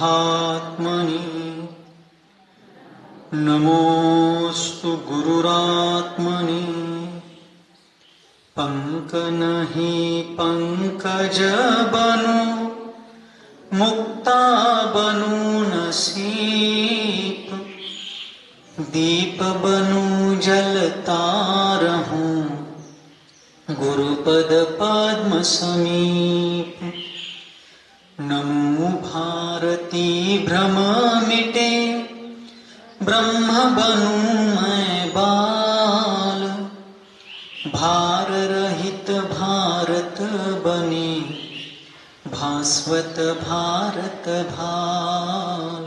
परब्रह्मात्मनि नमोस्तु गुरुरात्मनि पंकनहि पंकज बनु मुक्ता बनु नसीब दीप बनु जलता रहूं गुरुपद पद्म समीप नमो भारती भ्रम मिटे ब्रह्म बनूं मैं बाल भार रहित भारत बने भास्वत भारत भाल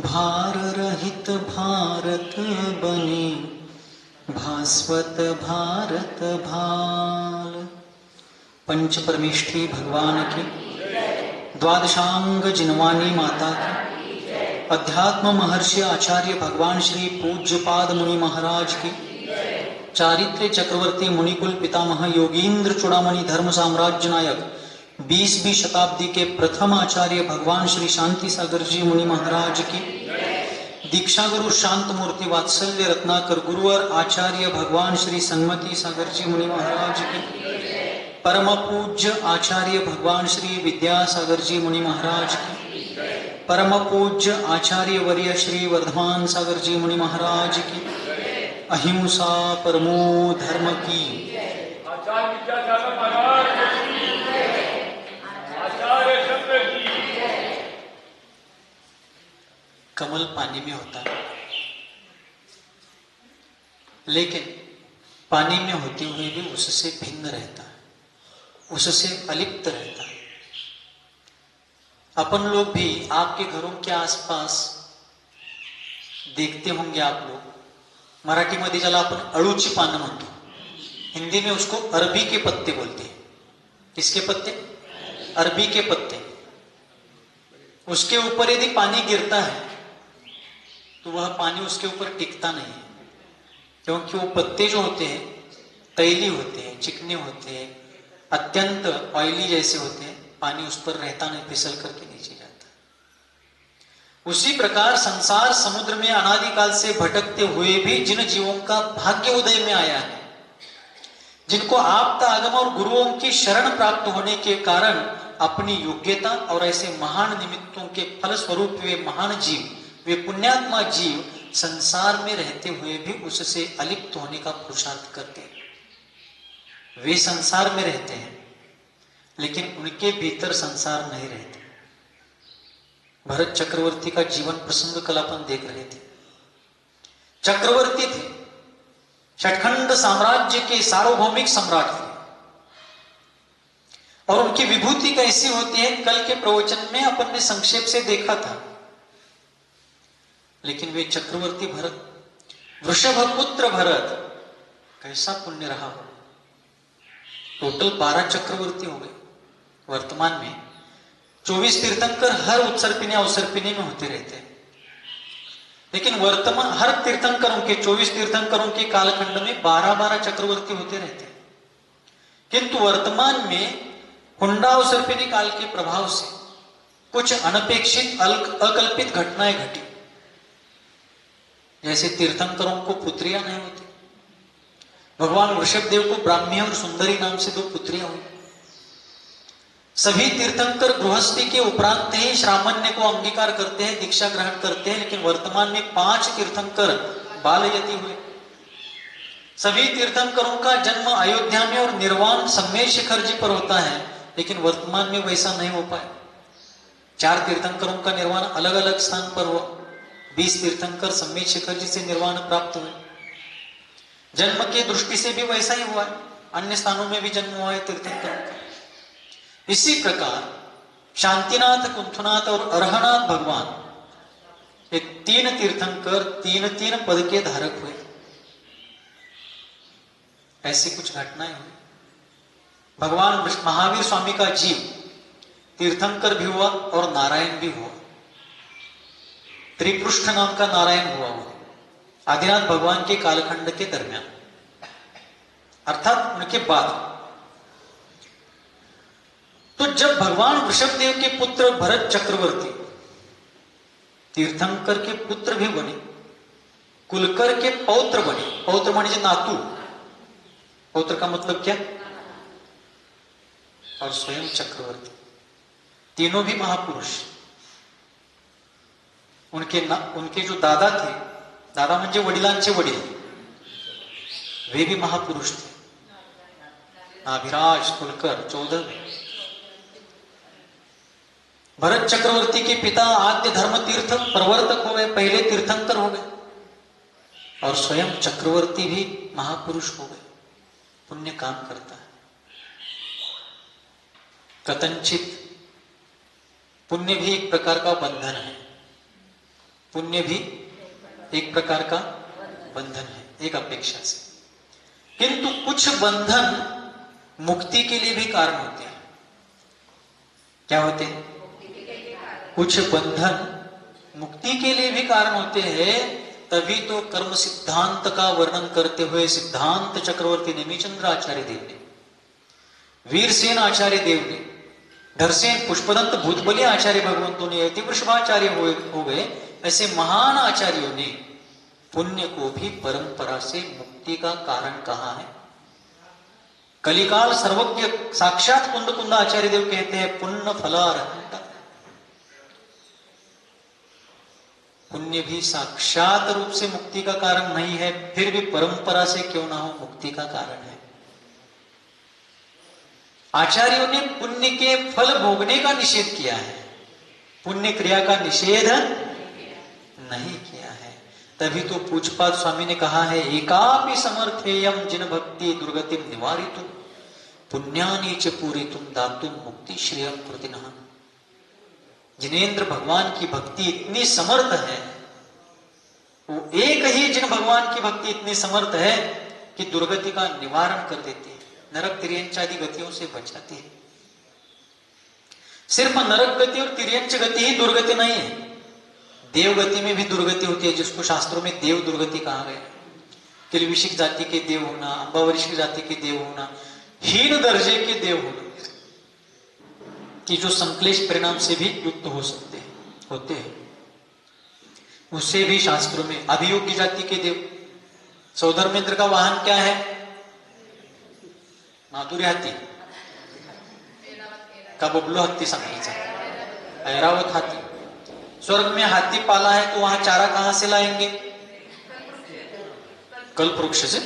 भार रहित भारत बने भास्वत भारत भाल। पंच परमेष्ठी भगवान की, द्वादशांग जिनवानी माता की, अध्यात्म महर्षि आचार्य भगवान श्री पूज्यपाद मुनि महाराज की, चारित्र्य चक्रवर्ती मुनिकुल पितामह योगींद्र चूड़ामणि धर्म साम्राज्य नायक 20वीं शताब्दी के प्रथम आचार्य भगवान श्री शांति सागर जी मुनि महाराज की, दीक्षा गुरु शांत मूर्ति वात्सल्य रत्नाकर गुरुवर आचार्य भगवान श्री सन्मति सागर जी मुनि महाराज की, परम पूज्य आचार्य भगवान श्री विद्यासागर जी मुनि महाराज की, परम पूज्य आचार्य वर्य श्री वर्धमान सागर जी मुनि महाराज की, अहिंसा परमो धर्म की, कमल पानी में होता है, लेकिन पानी में होते हुए भी उससे भिन्न रहता है, उससे अलिप्त रहता है। अपन लोग भी आपके घरों के आसपास देखते होंगे आप लोग, मराठीमध्ये ज्याला आपण अळूची पानं म्हणतो, हिंदी में उसको अरबी के पत्ते बोलते हैं। किसके पत्ते? अरबी के पत्ते। उसके ऊपर यदि पानी गिरता है तो वह पानी उसके ऊपर टिकता नहीं है, क्योंकि वो पत्ते जो होते हैं तैली होते हैं, चिकने होते हैं, अत्यंत ऑयली जैसे होते हैं, पानी उस पर रहता नहीं, फिसल करके नीचे जाता है। उसी प्रकार संसार समुद्र में अनादिकाल से भटकते हुए भी जिन जीवों का भाग्य उदय में आया है, जिनको आप्त आगम और गुरुओं की शरण प्राप्त होने के कारण अपनी योग्यता और ऐसे महान निमित्तों के फल स्वरूप वे महान जीव, वे पुण्यात्मा जीव संसार में रहते हुए भी उससे अलिप्त होने का पुरुषार्थ करते हैं। वे संसार में रहते हैं लेकिन उनके भीतर संसार नहीं रहते। भरत चक्रवर्ती का जीवन प्रसंग कल अपन देख रहे थे। चक्रवर्ती थे, षटखंड साम्राज्य के सार्वभौमिक सम्राट थे, और उनकी विभूति कैसी होती है कल के प्रवचन में अपन ने संक्षेप से देखा था। लेकिन वे चक्रवर्ती भरत, वृषभ पुत्र भरत, कैसा पुण्य रहा हो। टोटल 12 चक्रवर्ती हो गए। वर्तमान में 24 तीर्थंकर हर उत्सर्पिणी अवसर्पिणी में होते रहते हैं, लेकिन वर्तमान हर तीर्थंकरों के 24 तीर्थंकरों के कालखंड में 12-12 चक्रवर्ती होते रहते हैं। किंतु वर्तमान में हुंडावसर्पिणी काल के प्रभाव से कुछ अनपेक्षित अकल्पित घटनाएं घटी। जैसे तीर्थंकरों को पुत्रियां नहीं होती, भगवान वृषभदेव को ब्राह्मी और सुंदरी नाम से 2 पुत्रियां हुई। सभी तीर्थंकर गृहस्थी के उपरांत ही श्रामण्य को अंगीकार करते हैं, दीक्षा ग्रहण करते हैं, लेकिन वर्तमान में 5 तीर्थंकर बालयति हुए। सभी तीर्थंकरों का जन्म अयोध्या में और निर्वाण सम्मेद शिखर जी पर होता है, लेकिन वर्तमान में वैसा नहीं हो पाया। 4 तीर्थंकरों का निर्वाण अलग अलग स्थान पर हुआ। 20 तीर्थंकर सम्मेद शिखर जी से निर्वाण प्राप्त हुए। जन्म की दृष्टि से भी वैसा ही हुआ है, अन्य स्थानों में भी जन्म हुआ है तीर्थंकरों का। इसी प्रकार शांतिनाथ, कुंथनाथ और अरहनाथ भगवान, ये 3 तीर्थंकर 3-3 पद के धारक हुए। ऐसी कुछ घटनाएं हुई। भगवान महावीर स्वामी का जीव तीर्थंकर भी हुआ और नारायण भी हुआ। त्रिपृष्ठ नाम का नारायण हुआ वो आदिनाथ भगवान के कालखंड के दरमियान, अर्थात उनके बाद। तो जब भगवान वृषभदेव के पुत्र भरत चक्रवर्ती तीर्थंकर के पुत्र भी बने, कुलकर के पौत्र बने। पौत्र म्हणजे नातू, पौत्र का मतलब क्या, और स्वयं चक्रवर्ती, तीनों भी महापुरुष। उनके जो दादा थे, दादा म्हणजे वडिलांचे वडील, वे भी महापुरुष थे, अभिराज कुलकर 14। भरत चक्रवर्ती के पिता आद्य धर्म तीर्थ प्रवर्तक हो गए, पहले तीर्थंकर हो गए, और स्वयं चक्रवर्ती भी महापुरुष हो गए। पुण्य काम करता है। कथनचित पुण्य भी एक प्रकार का बंधन है, पुण्य भी एक प्रकार का बंधन है, एक अपेक्षा से। किंतु कुछ बंधन मुक्ति के लिए भी कारण होते हैं। क्या होते हैं? कुछ बंधन मुक्ति के लिए भी कारण होते हैं। तभी तो कर्म सिद्धांत का वर्णन करते हुए सिद्धांत चक्रवर्ती नेमिचंद्र आचार्य देव ने, वीरसेन आचार्य देव ने, धरसेन पुष्पदंत भूतबली आचार्य भगवंतों ने, यति वृषभाचार्य हो गए, ऐसे महान आचार्यों ने पुण्य को भी परंपरा से मुक्ति का कारण कहा है। कलिकाल सर्वज्ञ साक्षात कुंद आचार्य देव कहते हैं पुण्य फलारहंता। पुण्य भी साक्षात रूप से मुक्ति का कारण नहीं है, फिर भी परंपरा से क्यों ना हो मुक्ति का कारण है। आचार्यों ने पुण्य के फल भोगने का निषेध किया है, पुण्य क्रिया का निषेध नहीं किया है। तभी तो पूज्यपाद स्वामी ने कहा है एकापि समर्थेयम जिन भक्ति दुर्गतिम निवारितुम पुण्यानि च पूरितुम दातुम मुक्ति श्रेयम प्रतिनः। जिनेन्द्र भगवान की भक्ति इतनी समर्थ है, वो एक ही जिन भगवान की भक्ति इतनी समर्थ है कि दुर्गति का निवारण कर देती है, नरक तिर्यंच आदि गतियों से बचाती है। सिर्फ नरक गति और तिर्यंच गति ही दुर्गति नहीं है, देवगति में भी दुर्गति होती है, जिसको शास्त्रों में देव दुर्गति कहा गया। किलविशिक जाति के देव होना, अंबावरिष्ठ जाति के देव होना, हीन दर्जे के देव होना, कि जो संक्लेश परिणाम से भी युक्त हो सकते हैं, होते हैं, उससे भी शास्त्रों में अभियोग्य जाति के देव। सौधर्मेंद्र का वाहन क्या है? माधुरी हाथी का बबलू हाथी सांगायचा, ऐरावत हाथी। स्वर्ग में हाथी पाला है तो वहां चारा कहां से लाएंगे? कल्प वृक्ष से।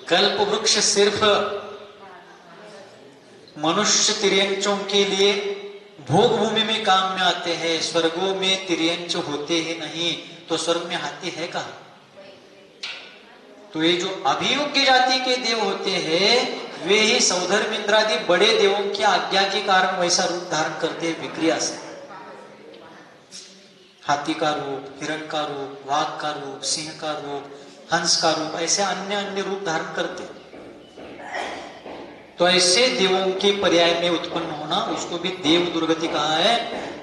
कल्प वृक्ष सिर्फ मनुष्य तिर्यंचों के लिए भोग भूमि में काम में आते हैं, स्वर्गों में तिर्यंच होते ही नहीं, तो स्वर्ग में हाथी है कहां? तो ये जो अभियोग्य जाति के देव होते हैं वे ही सौधर्मेंद्र आदि बड़े देवों की आज्ञा के कारण वैसा रूप धारण करते हैं विक्रिया से। हाथी का रूप, हिरण का रूप, वाघ का रूप, सिंह का रूप, हंस का रूप, ऐसे अन्य अन्य रूप धारण करते। तो ऐसे देवों के पर्याय में उत्पन्न होना, उसको भी देव दुर्गति कहा है।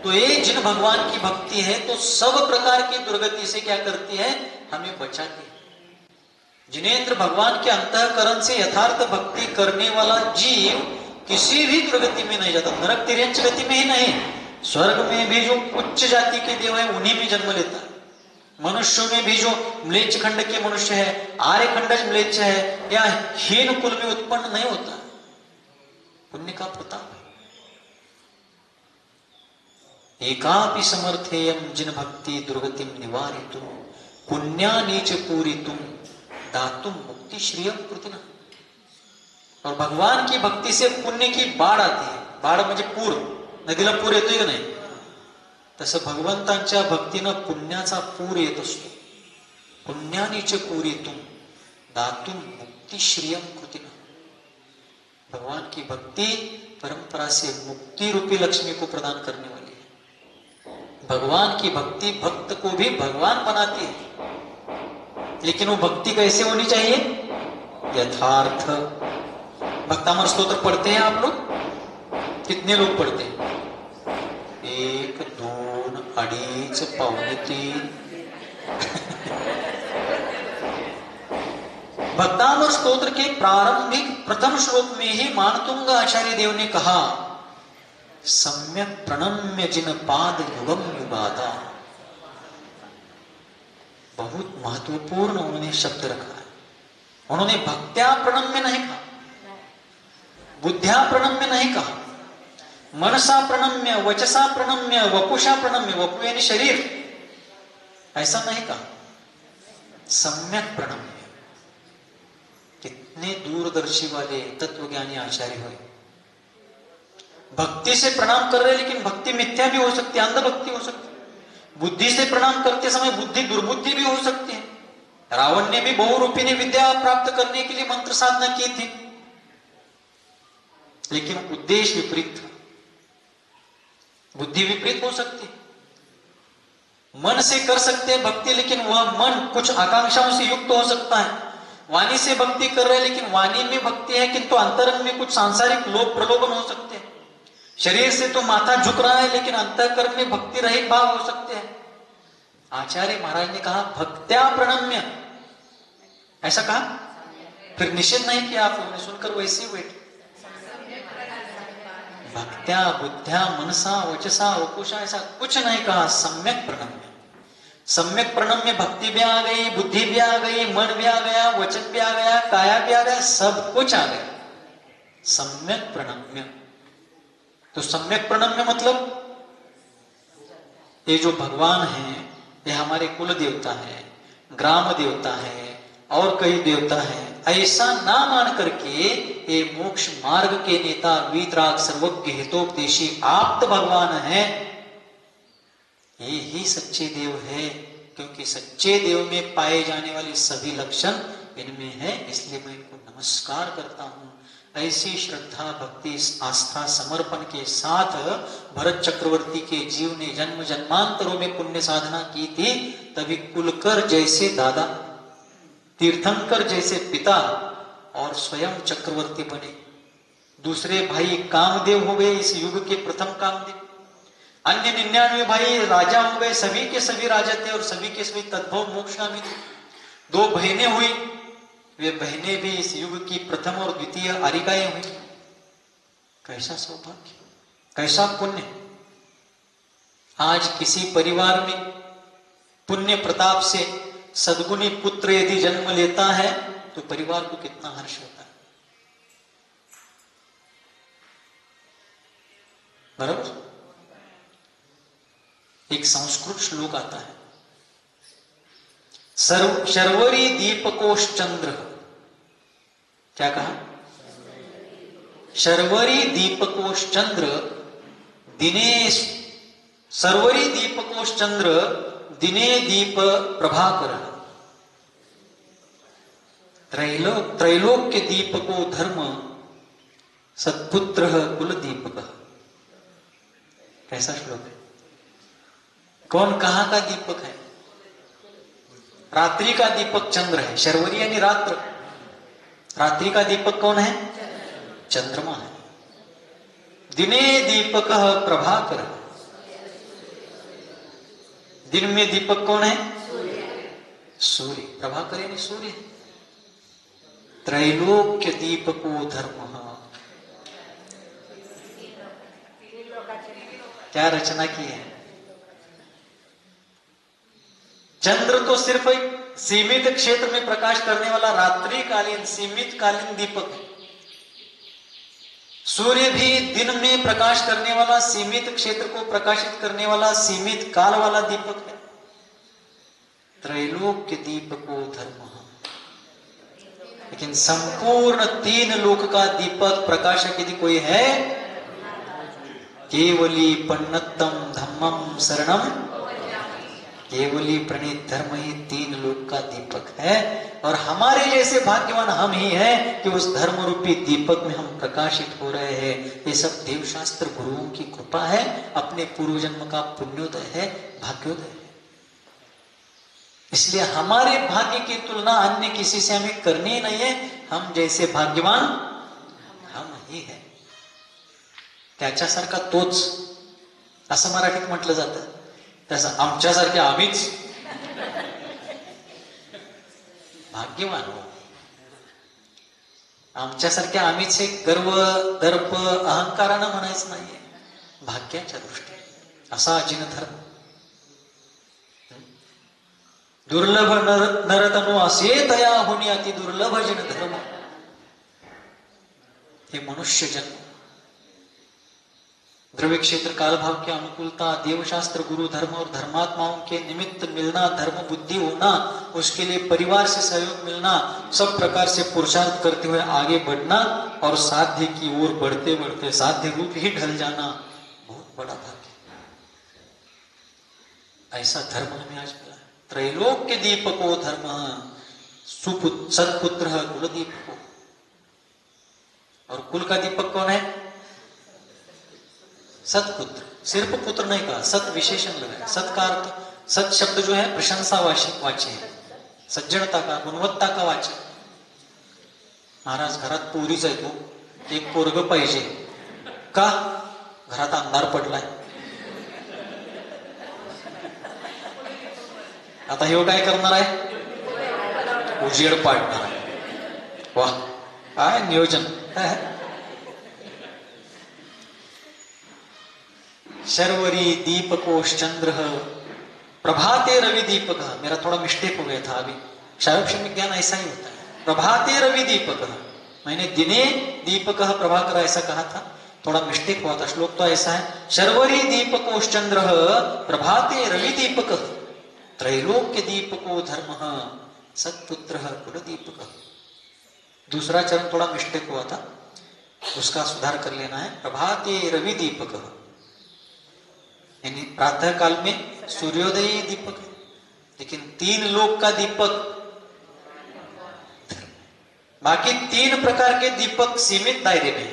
तो ये जिन भगवान की भक्ति है तो सब प्रकार की दुर्गति से क्या करती है? हमें बचाती है। जिनेन्द्र भगवान के अंतःकरण से यथार्थ भक्ति करने वाला जीव किसी भी दुर्गति में नहीं जाता, नरक तिर्यंच गति में ही नहीं, स्वर्ग में भी जो उच्च जाति के देव है उन्हीं में जन्म लेता है। मनुष्यों में भी जो म्लेच्छ खंड के मनुष्य है, आर्य खंडज म्लेच्छ है या हीन कुल में उत्पन्न नहीं होता, पुण्य का प्रताप है। एकापि समर्थेयम जिन भक्ति दुर्गतिम निवारितुम पुण्यानि च पूरितुम दातुम मुक्ति श्रियम प्रतिनः। और भगवान की भक्ति से पुण्य की बाढ़ आती है। बाढ़ म्हणजे पूर, नदीला पूर येतोय का नाही, तसं भगवंतांच्या भक्तीनं पुण्याचा पूर येत असतो। पुण्यानि च पूरितुम दातुम मुक्ति श्रियम प्रतिनः। भगवान की भक्ति परंपरा से मुक्ति रूपी लक्ष्मी को प्रदान करने वाली है। भगवान की भक्ति भक्त को भी भगवान बनाती है, लेकिन वो भक्ति कैसे होनी चाहिए? यथार्थ। भक्तामर स्तोत्र पढ़ते हैं आप लोग? कितने लोग पढ़ते हैं? 1, 2, 2.5, पौने 3। भक्तामृत स्तोत्र के प्रारंभिक प्रथम श्लोक में ही मानतुंग आचार्य देव ने कहा, सम्यक प्रणम्य जिन पाद युगम युगादा। बहुत महत्वपूर्ण उन्होंने शब्द रखा है। उन्होंने भक्त्या प्रणम्य नहीं कहा, बुद्ध्या प्रणम्य नहीं कहा, मनसा प्रणम्य, वचसा प्रणम्य, वपुषा प्रणम्य, वपु यानी शरीर, ऐसा नहीं कहा, सम्यक प्रणम्य। कितने दूरदर्शी वाले तत्वज्ञानी आचार्य हुए। भक्ति से प्रणाम कर रहे, लेकिन भक्ति मिथ्या भी हो सकती है, अंधभक्ति हो सकती है। बुद्धि से प्रणाम करते समय बुद्धि दुर्बुद्धि भी हो सकती है। रावण ने भी बहुरूपिणी विद्या प्राप्त करने के लिए मंत्र साधना की थी, लेकिन उद्देश्य विपरीत था, बुद्धि विपरीत हो सकती है। मन से कर सकते हैं भक्ति, लेकिन वह मन कुछ आकांक्षाओं से युक्त हो सकता है। वाणी से भक्ति कर रहे हैं, लेकिन वाणी में भक्ति है, किंतु अंतरंग में कुछ सांसारिक लोभ प्रलोभन हो सकते हैं। शरीर से तो माथा झुक रहा है, लेकिन अंतःकरण में भक्ति रहित भाव हो सकते हैं। आचार्य महाराज ने कहा भक्त्या प्रणम्य, ऐसा कहा, फिर निषेध नहीं किया आप लोगों ने, सुनकर वैसे ही बैठे। भक्त्या बुद्ध्या मनसा वचसा वपुषा ऐसा कुछ नहीं कहा, सम्यक प्रणम्य। सम्यक प्रणम्य भक्ति भी आ गई, बुद्धि भी आ गई, मन भी आ गया, वचन भी आ गया, काया भी आ गया, सब कुछ आ गया, सम्यक प्रणम्य। तो सम्यक प्रणम्य मतलब ये जो भगवान है, ये हमारे कुल देवता है, ग्राम देवता है और कई देवता है, ऐसा ना मान करके ये मोक्ष मार्ग के नेता, वीतराग, सर्वज्ञ, हितोपदेशी आप्त भगवान है, ये ही सच्चे देव है। क्योंकि सच्चे देव में पाए जाने वाले सभी लक्षण इनमें है, इसलिए मैं इनको नमस्कार करता हूं। ऐसी श्रद्धा, भक्ति, आस्था, समर्पण के साथ भरत चक्रवर्ती के जीव ने जन्म जन्मांतरों में पुण्य साधना की थी, तभी कुलकर जैसे दादा, तीर्थंकर जैसे पिता और स्वयं चक्रवर्ती बने। दूसरे भाई कामदेव हो गए, इस युग के प्रथम कामदेव। अन्य 99 भाई राजा हो गए, सभी के सभी राजा थे और सभी के सभी तद्भव मोक्षगामी थे। 2 बहनें हुई, वे बहनें भी इस युग की प्रथम और द्वितीय आरिकाएं हुई। कैसा सौभाग्य, कैसा पुण्य। आज किसी परिवार में पुण्य प्रताप से सद्गुणी पुत्र यदि जन्म लेता है तो परिवार को कितना हर्ष होता है, बराबर। एक संस्कृत श्लोक आता है, शर्वरी दीपकोश चंद्र। क्या कहा? शर्वरी दीपकोश चंद्र दिने, सर्वरी दीपकोश चंद्र दिने दीप प्रभाकर। त्रैलोक्य दीपको धर्म सत्पुत्र कुल दीपक। कैसा श्लोक है? कौन कहां का दीपक है? रात्रि का दीपक चंद्र है। शर्वरी यानी रात्र, रात्रि का दीपक कौन है? चंद्रमा है। दिने दीपक प्रभाकर, दिन में दीपक कौन है? सूर्य। प्रभाकर यानी सूर्य। त्रैलोक्य दीपको धर्म। क्या रचना की है? चंद्र तो सिर्फ एक सीमित क्षेत्र में प्रकाश करने वाला रात्रिकालीन सीमित कालीन दीपक है। सूर्य भी दिन में प्रकाश करने वाला, सीमित क्षेत्र को प्रकाशित करने वाला, सीमित काल वाला दीपक है। त्रैलोक्य दीपको धर्म। लेकिन संपूर्ण 3 लोक का दीपक प्रकाशक यदि कोई है, केवली पन्नतम धम्मम शरणम, केवली प्रणीत धर्म ही 3 लोक का दीपक है। और हमारे जैसे भाग्यवान हम ही हैं कि उस धर्म रूपी दीपक में हम प्रकाशित हो रहे हैं। ये सब देवशास्त्र गुरुओं की कृपा है, अपने पूर्व जन्म का पुण्योदय है, भाग्योदय है। इसलिए हमारे भाग्य की तुलना अन्य किसी से हमें करनी नहीं है। हम जैसे भाग्यवान हम ही है। त्याच्यासारखा तोच, असं मराठीत म्हटलं जातं, तसं आमच्यासारखे आम्हीच भाग्यवान हो। आमच्यासारख्या आम्हीच एक गर्व दर्प अहंकारानं म्हणायचं नाहीये, भाग्याच्या दृष्टीने असा अजिन धर्म. दुर्लभ नरतनु असे तया होणी अति दुर्लभ जिन धर्म. हे मनुष्य जन्म, द्रव्य क्षेत्र कालभाव की अनुकूलता, देवशास्त्र गुरु धर्म और धर्मात्माओं के निमित्त मिलना, धर्म बुद्धि होना, उसके लिए परिवार से सहयोग मिलना, सब प्रकार से पुरुषार्थ करते हुए आगे बढ़ना और साध्य की ओर बढ़ते बढ़ते साध्य रूप ही ढल जाना, बहुत बड़ा भाग्य. ऐसा धर्म हमें आज मिला. त्रैलोक्य दीपको धर्म सत्पुत्र कुल दीपको. और कुल का दीपक कौन है? सतपुत्र. सिर्फ पुत्र नहीं कहा, सत विशेषण लगाया. सत का अर्थ, सत शब्द जो है प्रशंसा वाच्य है, सज्जनता का, गुणवत्ता का वाच्य. महाराज घरात पोरीच आहे तो, एक पोरग पाहिजे का? घरात अंधार पडलाय. आता हे काय करणार आहे? उजेड पाडणार आहे. वा, काय नियोजन. शर्वरी दीपकोश्चंद्र प्रभाते रवि दीपक. मेरा थोड़ा मिस्टेक हो गया था अभी. शायद विज्ञान ऐसा ही होता है. प्रभाते रवि दीपक, मैंने दिने दीपक प्रभाकर ऐसा कहा था, थोड़ा मिस्टेक हुआ था. श्लोक तो ऐसा है, शर्वरी दीपकोश्चंद्र प्रभाते रवि दीपक त्रैलोक्य दीपको धर्म सत्पुत्र कुल दीपक. दूसरा चरण थोड़ा मिस्टेक हुआ था, उसका सुधार कर लेना है. प्रभाते रवि दीपक, यानी प्रातः काल में सूर्योदय दीपक है, लेकिन 3 लोक का दीपक. बाकी 3 प्रकार के दीपक सीमित दायरे में.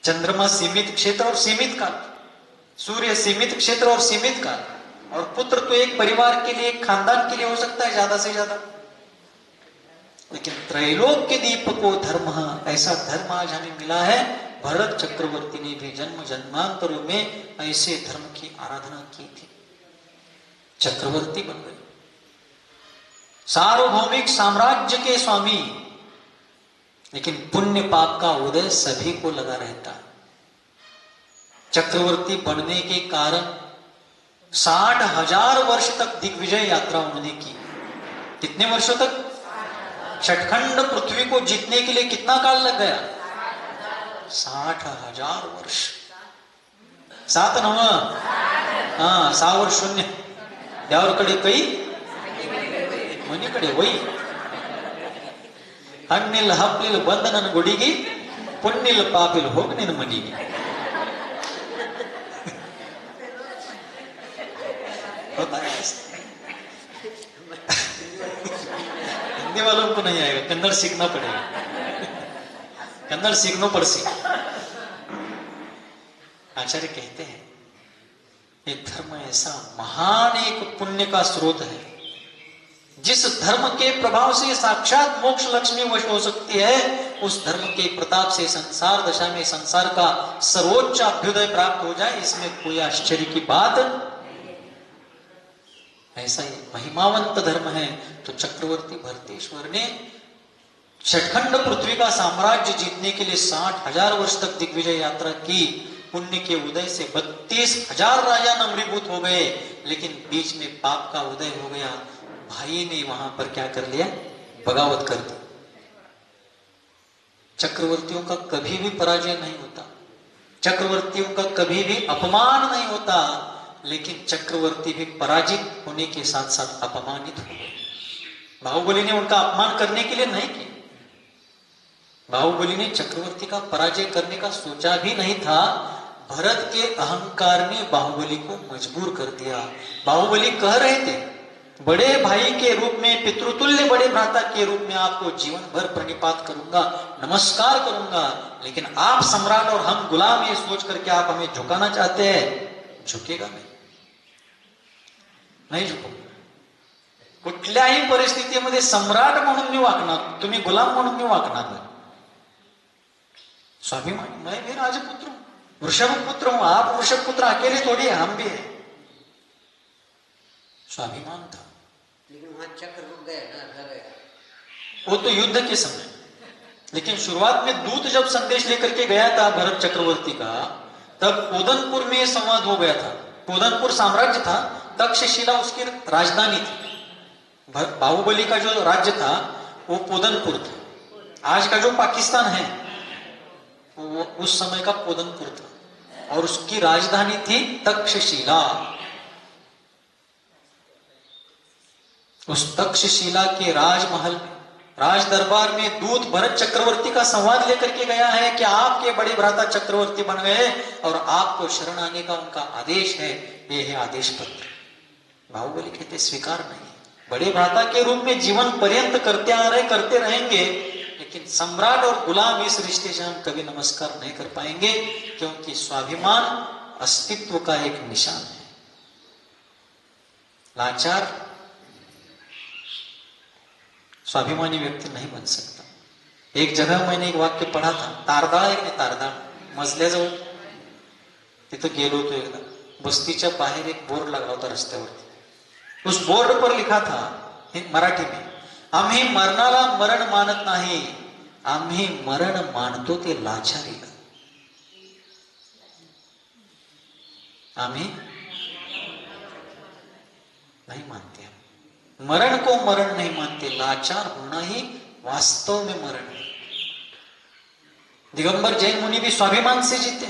चंद्रमा सीमित क्षेत्र और सीमित काल, सूर्य सीमित क्षेत्र और सीमित काल, और पुत्र तो एक परिवार के लिए, एक खानदान के लिए हो सकता है ज्यादा से ज्यादा. लेकिन त्रैलोक्य दीपको धर्म, ऐसा धर्म आज हमें मिला है. भरत चक्रवर्ती ने भी जन्म जन्मांतरों में ऐसे धर्म की आराधना की थी, चक्रवर्ती बन गए, सार्वभौमिक साम्राज्य के स्वामी. लेकिन पुण्य पाप का उदय सभी को लगा रहता है. चक्रवर्ती बनने के कारण 60,000 वर्ष तक दिग्विजय यात्रा उन्होंने की. कितने वर्षों तक? छठखंड पृथ्वी को जीतने के लिए कितना काल लग गया? 60,000 वर्ष. 7 9 हा 6 वर 0. यावरकडे काही मनीकडे वही हन्निल हपलिल बंधनन गुडिगी पुण्यिल पापिल होगनिन मनीगी. होता है हिंदी वालों को नहीं आएगा, कन्नड़ सीखना पड़ेगा. कन्नड़ सीखना पड़सी. आचार्य कहते हैं ये धर्म ऐसा महान एक पुण्य का स्रोत है, जिस धर्म के प्रभाव से साक्षात मोक्ष लक्ष्मी वश हो सकती है, उस धर्म के प्रताप से संसार दशा में संसार का सर्वोच्च अभ्युदय प्राप्त हो जाए, इसमें कोई आश्चर्य की बात. ऐसा ही महिमावंत धर्म है. तो चक्रवर्ती भरतेश्वर ने छठखंड पृथ्वी का साम्राज्य जीतने के लिए 60,000 वर्ष तक दिग्विजय यात्रा की. पुण्य के उदय से 32,000 राजा नमरीभूत हो गए, लेकिन बीच में पाप का उदय हो गया. भाई ने वहां पर क्या कर लिया? बगावत कर दी. चक्रवर्तियों का कभी भी पराजय नहीं होता, चक्रवर्तियों का कभी भी अपमान नहीं होता, लेकिन चक्रवर्ती भी पराजित होने के साथ साथ अपमानित हुए. बाहुबली ने उनका अपमान करने के लिए नहीं किया. बाहुबली ने चक्रवर्ती का पराजय करने का सोचा भी नहीं था. भरत के अहंकार ने बाहुबली को मजबूर कर दिया. बाहुबली कह रहे थे, बड़े भाई के रूप में, पितृतुल्य बड़े भ्राता के रूप में आपको जीवन भर प्रणिपात करूंगा, नमस्कार करूंगा, लेकिन आप सम्राट और हम गुलाम, ये सोच करके आप हमें झुकाना चाहते हैं. झुकेगा नहीं झुको. कुठल्याही परिस्थितीमध्ये सम्राट म्हणून मी वागणार, तुम्ही गुलाम म्हणून मी वागणार नाही. स्वाभिमान, मैं भी राजपुत्र हूं, वृषभपुत्र हूं. आप वृषभपुत्र अकेले थोड़ी है, हम भी है. स्वाभिमान था. लेकिन वहां चक्र रुक गया ना, रह गया. वो तो युद्ध के समय. लेकिन शुरुआत में दूत जब संदेश लेकर के गया था भरत चक्रवर्ती का, तब पोदनपुर में संवाद हो गया था। पोदनपुर साम्राज्य था, तक्षशिला उसकी राजधानी थी। बाहुबली का जो राज्य था वो पोदनपुर था। आज का जो पाकिस्तान है वो उस समय का पोदनपुर था और उसकी राजधानी थी तक्षशिला। उस तक्षशिला के राजमहल में, राज दरबार में दूत भरत चक्रवर्ती का संवाद लेकर के गया है कि आपके बड़े भ्राता चक्रवर्ती बन गए और आपको शरण आने का उनका आदेश है, ये है आदेश पत्र। बाहुबली कहते स्वीकार नहीं, बड़े भ्राता के रूप में जीवन पर्यंत करते आ रहे, करते रहेंगे, लेकिन सम्राट और गुलाम इस रिश्ते से हम कभी नमस्कार नहीं कर पाएंगे, क्योंकि स्वाभिमान अस्तित्व का एक निशान है। लाचार स्वाभिमानी व्यक्ति नहीं बन सकता। एक जगह मैंने एक वाक्य पढ़ा था, तारदाळ एक नाही, तारदाळ मजल्याजवळ तिथं गेलो होतो एकदा, बस्तीच्या बाहेर एक बोर्ड लगा होता रस्त्यावरती। उस बोर्ड पर लिखा था मराठी में, आम्ही मरणाला मरण मानत नाही, आम्ही मरण मानतो ते लाचारीला। आम्ही नहीं मानते, मरण को मरण नहीं मानते, लाचार होना ही वास्तव में मरण है। दिगंबर जैन मुनि भी स्वाभिमान से जीते।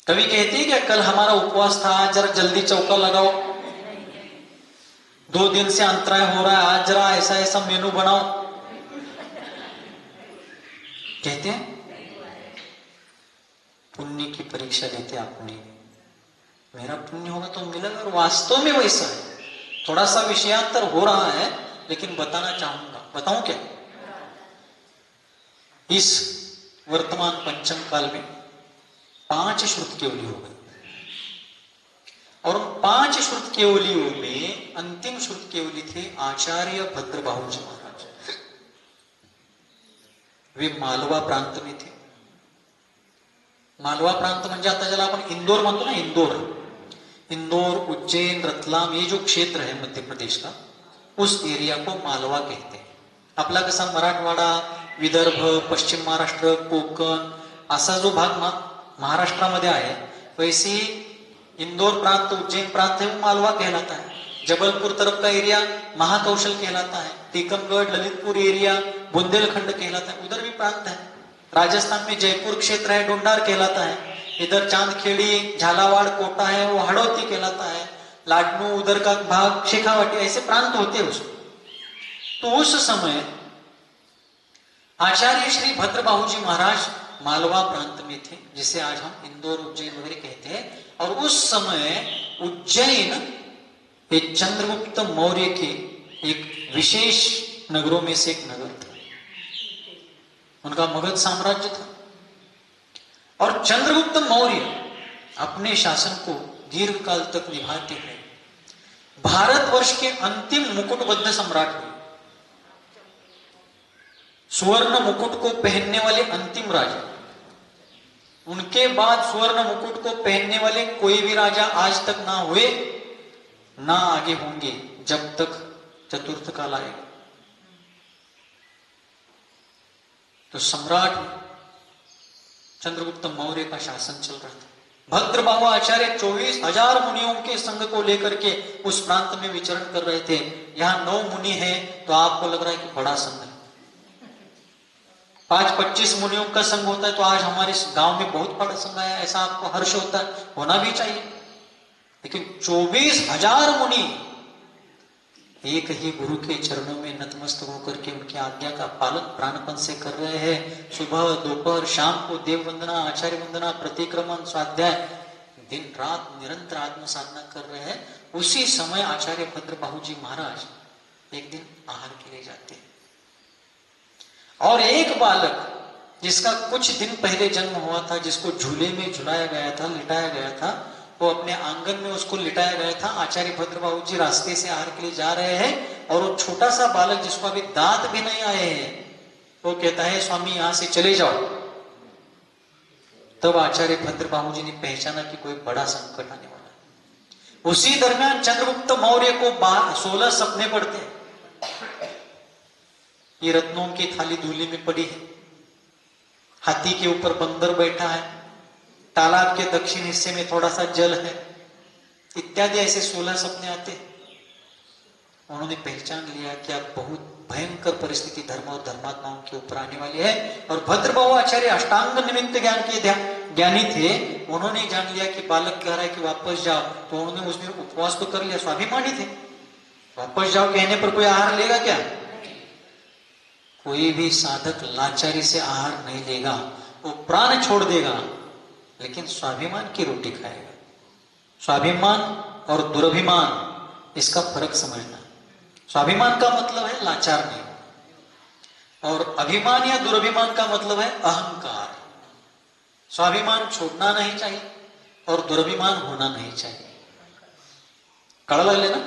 कभी कहते हैं कि कल हमारा उपवास था, आज जरा जल्दी चौका लगाओ, 2 दिन से अंतराय हो रहा है, आज जरा ऐसा ऐसा मेनू बनाओ, कहते हैं? पुण्य की परीक्षा लेते अपनी, मेरा पुण्य होगा तो मिलेगा, और वास्तव में वैसा है। थोड़ा सा विषयांतर हो रहा है, लेकिन बताना चाहूंगा। बताऊं क्या? इस वर्तमान पंचम काल में 5 श्रुत केवली हो गई, और उन 5 श्रुत केवलियों में अंतिम श्रुत केवली थे आचार्य भद्रबाहू जी महाराज। वे मालवा प्रांत में थे। मालवा प्रांत म्हणजे आता ज्याला आपण इंदौर म्हणतो ना, इंदौर, उज्जैन, रतलाम, ये जो क्षेत्र है मध्य प्रदेश का, उस एरिया को मालवा कहते हैं। आपला कसा मराठवाडा, विदर्भ, पश्चिम महाराष्ट्र, कोकण असा जो भाग महाराष्ट्रामध्ये आहे, वैसे इंदौर प्रांत, उज्जैन प्रांत है वो मालवा कहलाता है। जबलपुर तरफ का एरिया महाकौशल कहलाता है। टीकमगढ़, ललितपुर एरिया बुंदेलखंड कहलाता है, उधर भी प्रांत है। राजस्थान में जयपुर क्षेत्र है, डोंडार कहलाता है। इधर चांदखेड़ी, झालावाड़, कोटा है वो हाड़ौती कहलाता है। लाडनू उधर का भाग शेखावाटी, ऐसे प्रांत होते हैं उसमें। तो उस समय आचार्य श्री भद्रबाहू जी महाराज मालवा प्रांत में थे, जिसे आज हम इंदौर, उज्जैन वगैरह कहते हैं। और उस समय उज्जैन एक चंद्रगुप्त मौर्य के एक विशेष नगरों में से एक नगर था। उनका मगध साम्राज्य था, और चंद्रगुप्त मौर्य अपने शासन को दीर्घ काल तक निभाते हुए भारतवर्ष के अंतिम मुकुटबद्ध सम्राट हुए। सुवर्ण मुकुट को पहनने वाले अंतिम राजा। उनके बाद सुवर्ण मुकुट को पहनने वाले कोई भी राजा आज तक ना हुए, ना आगे होंगे, जब तक चतुर्थ काल आएगा। तो सम्राट चंद्रगुप्त मौर्य का शासन चल रहा था। भद्रबाहु आचार्य 24,000 मुनियों के संघ को लेकर के उस प्रांत में विचरण कर रहे थे। यहां 9 मुनि हैं, तो आपको लग रहा है कि बड़ा संघ है। 5-25 मुनियों का संघ होता है तो आज हमारे गांव में बहुत बड़ा संघ आया, ऐसा आपको हर्ष होता है, होना भी चाहिए। लेकिन 24,000 मुनि एक ही गुरु के चरणों में नतमस्तक होकर के उनकी आज्ञा का पालन प्राणपन से कर रहे हैं। सुबह, दोपहर, शाम को देव वंदना, आचार्य वंदना, प्रतिक्रमण, स्वाध्याय, दिन रात निरंतर आत्म साधना कर रहे हैं। उसी समय आचार्य भद्रबाहू जी महाराज एक दिन आहार के लिए जाते हैं, और एक बालक जिसका कुछ दिन पहले जन्म हुआ था, जिसको झूले में झुलाया गया था, लिटाया गया था, वो अपने आंगन में उसको लिटाया गया था। आचार्य भद्रबाहू जी रास्ते से आहार के लिए जा रहे हैं, और वो छोटा सा बालक जिसको अभी दांत भी नहीं आए हैं, वो कहता है स्वामी यहां से चले जाओ। तब आचार्य भद्रबाहू जी ने पहचाना कि कोई बड़ा संकट आने वाला है। उसी दरमियान चंद्रगुप्त मौर्य को 16 सपने पड़ते हैं। ये रत्नों की थाली धूली में पड़ी है, हाथी के ऊपर बंदर बैठा है, तालाब के दक्षिण हिस्से में थोड़ा सा जल है, इत्यादि ऐसे 16 सपने आते। उन्होंने पहचान लिया कि अब बहुत भयंकर परिस्थिति धर्म और धर्मात्माओं के ऊपर आने वाली है। और भद्रबाहु आचार्य अष्टांग निमित्त ज्ञान के ज्ञानी थे। उन्होंने जान लिया कि बालक कह रहा है कि वापस जाओ, तो उन्होंने उसमें उपवास तो कर लिया, स्वाभिमानी थे। वापस जाओ कहने पर कोई आहार लेगा क्या? कोई भी साधक लाचारी से आहार नहीं लेगा, वो प्राण छोड़ देगा, लेकिन स्वाभिमान की रोटी खाएगा। स्वाभिमान और दुर्भिमान, इसका फर्क समझना। स्वाभिमान का मतलब है लाचार नहीं, और अभिमान या दुर्भिमान का मतलब है अहंकार। स्वाभिमान छोड़ना नहीं चाहिए और दुर्भिमान होना नहीं चाहिए। कड़ा लग लेना।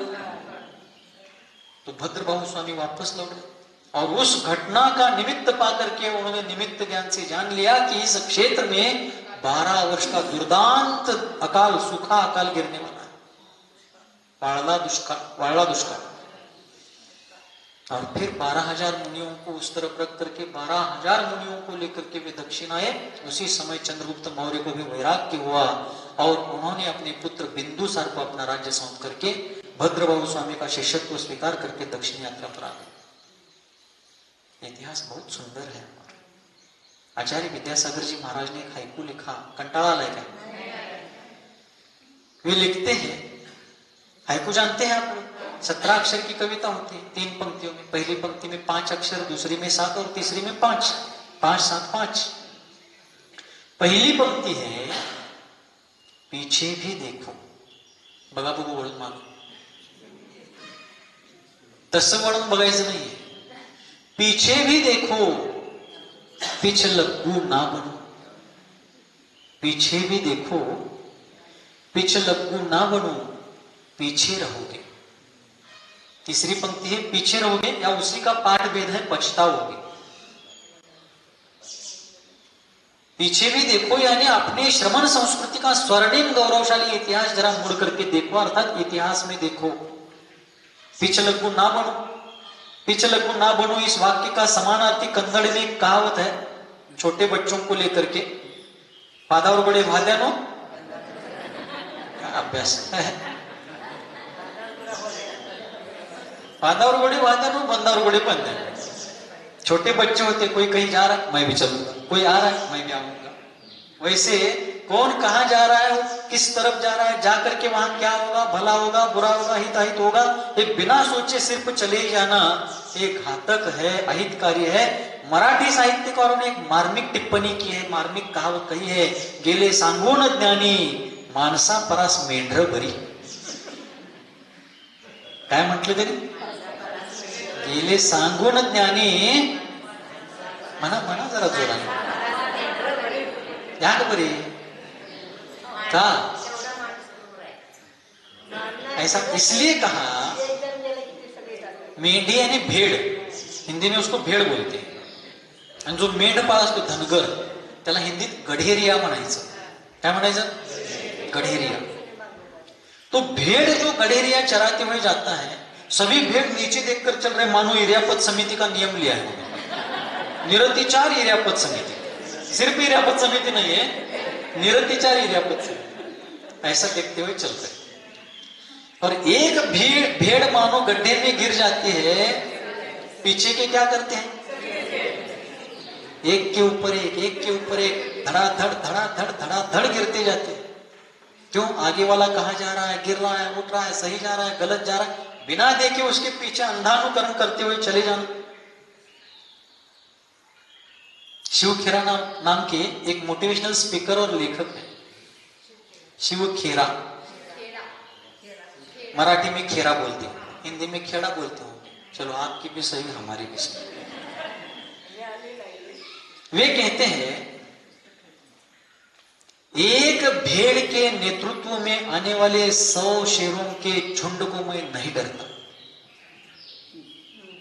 तो भद्रबाहु स्वामी वापस लौट गए और उस घटना का निमित्त पाकर के उन्होंने निमित्त ज्ञान से जान लिया कि इस क्षेत्र में 12 वर्ष का दुर्दांत अकाल, सूखा अकाल गिरने वाला है, वाड़ा दुष्काल। और फिर 12,000 मुनियों को उस तरफ रख करके 12,000 मुनियों को लेकर के वे दक्षिण आए। उसी समय चंद्रगुप्त मौर्य को भी वैराग्य हुआ और उन्होंने अपने पुत्र बिंदुसार को अपना राज्य सौंप करके भद्रबाहु स्वामी का शिष्यत्व स्वीकार करके दक्षिण यात्रा पर आ गए। इतिहास बहुत सुंदर है। आचार्य विद्यासागर जी महाराज ने एक हाइकू लिखा, कंटाला लगा। वे लिखते हैं, हाइकू जानते हैं आप लोग, 17 अक्षर की कविता होती है, 3 पंक्तियों में। पहली पंक्ति में 5 अक्षर, दूसरी में 7 और तीसरी में 5, 5 7 5। पहली पंक्ति है, पीछे भी देखो, बघा बघू वळून मागो। तसं वळून बघायचं नाहीये, पीछे भी देखो, पिछलग्गू ना बनो। पीछे भी देखो, पिछलग्गू ना बनो, पीछे रहोगे। तीसरी पंक्ति है, पीछे रहोगे या उसी का पाठ भेद है, पछताओगे। पीछे भी देखो यानी अपने श्रमण संस्कृति का स्वर्णिम गौरवशाली इतिहास जरा मुड़ करके देखो, अर्थात इतिहास में देखो। पिछलग्गू ना बनो, पिछलग्गू ना बनो, इस वाक्य का समानार्थी कन्नड़ में एक कहावत है छोटे बच्चों को लेकर के, पादावर बड़े भाद्यानो, अभ्यास है, पादावर बड़े भाद्यानो, बंदावर बड़े बंदे। छोटे बच्चे होते, कोई कहीं जा रहा है मैं भी चलूंगा, कोई आ रहा है मैं भी आऊंगा। वैसे कौन कहां जा रहा है, किस तरफ जा रहा है, जाकर के वहां क्या होगा, भला होगा, बुरा होगा, हिताहित होगा, ये बिना सोचे सिर्फ चले जाना ये घातक है, अहितकारी है। मराठी साहित्यकारों ने एक मार्मिक टिप्पणी की है, मार्मिक कहावत कही है, गेले सांगून ज्ञानी माणसा परास मेंढर बरी। काय म्हटलं तरी, गेले सांगून ज्ञानी, म्हणा म्हणा जरा जोराने, याक बरी का, ऐसा इसलिए कहा। मेंढी यानी भेड़, हिंदी में उसको भेड़ बोलते हैं, आणि जो मेंढपाळ असतो धनगर त्याला हिंदीत गढेरिया म्हणायचं। काय म्हणायचं? गढेरिया। तो भेड़ जो गढेरिया चराते हुए जाता है, सभी भेड़ नीचे देखकर चल रहे, मानो इरियापत समिति का नियम लिया है, निरतिचार इरियापत समिति, सिर्फ इरियापत समिति नहीं है, निरतिचार इरियापत समिति, ऐसा देखते हुए चल रहे। और एक भेड़ मानो गड्ढे में गिर जाती है, पीछे के क्या करते हैं, एक के ऊपर एक, एक के ऊपर एक, धड़ाधड़ गिरते जाते हैं। क्यों? आगे वाला कहां जा रहा है, गिर रहा है, उठ रहा है, सही जा रहा है, गलत जा रहा है, बिना देखे उसके पीछे अंधानुकरण करते हुए चले जाना। शिव खेरा नाम के एक मोटिवेशनल स्पीकर और लेखक है, शिव खेरा। मराठी में खेरा बोलते हो, हिंदी में खेड़ा बोलते हो, चलो आपकी भी सही, हमारी भी सही। वे कहते हैं, एक भेड़ के नेतृत्व में आने वाले 100 शेरों के झुंड को मैं नहीं डरता।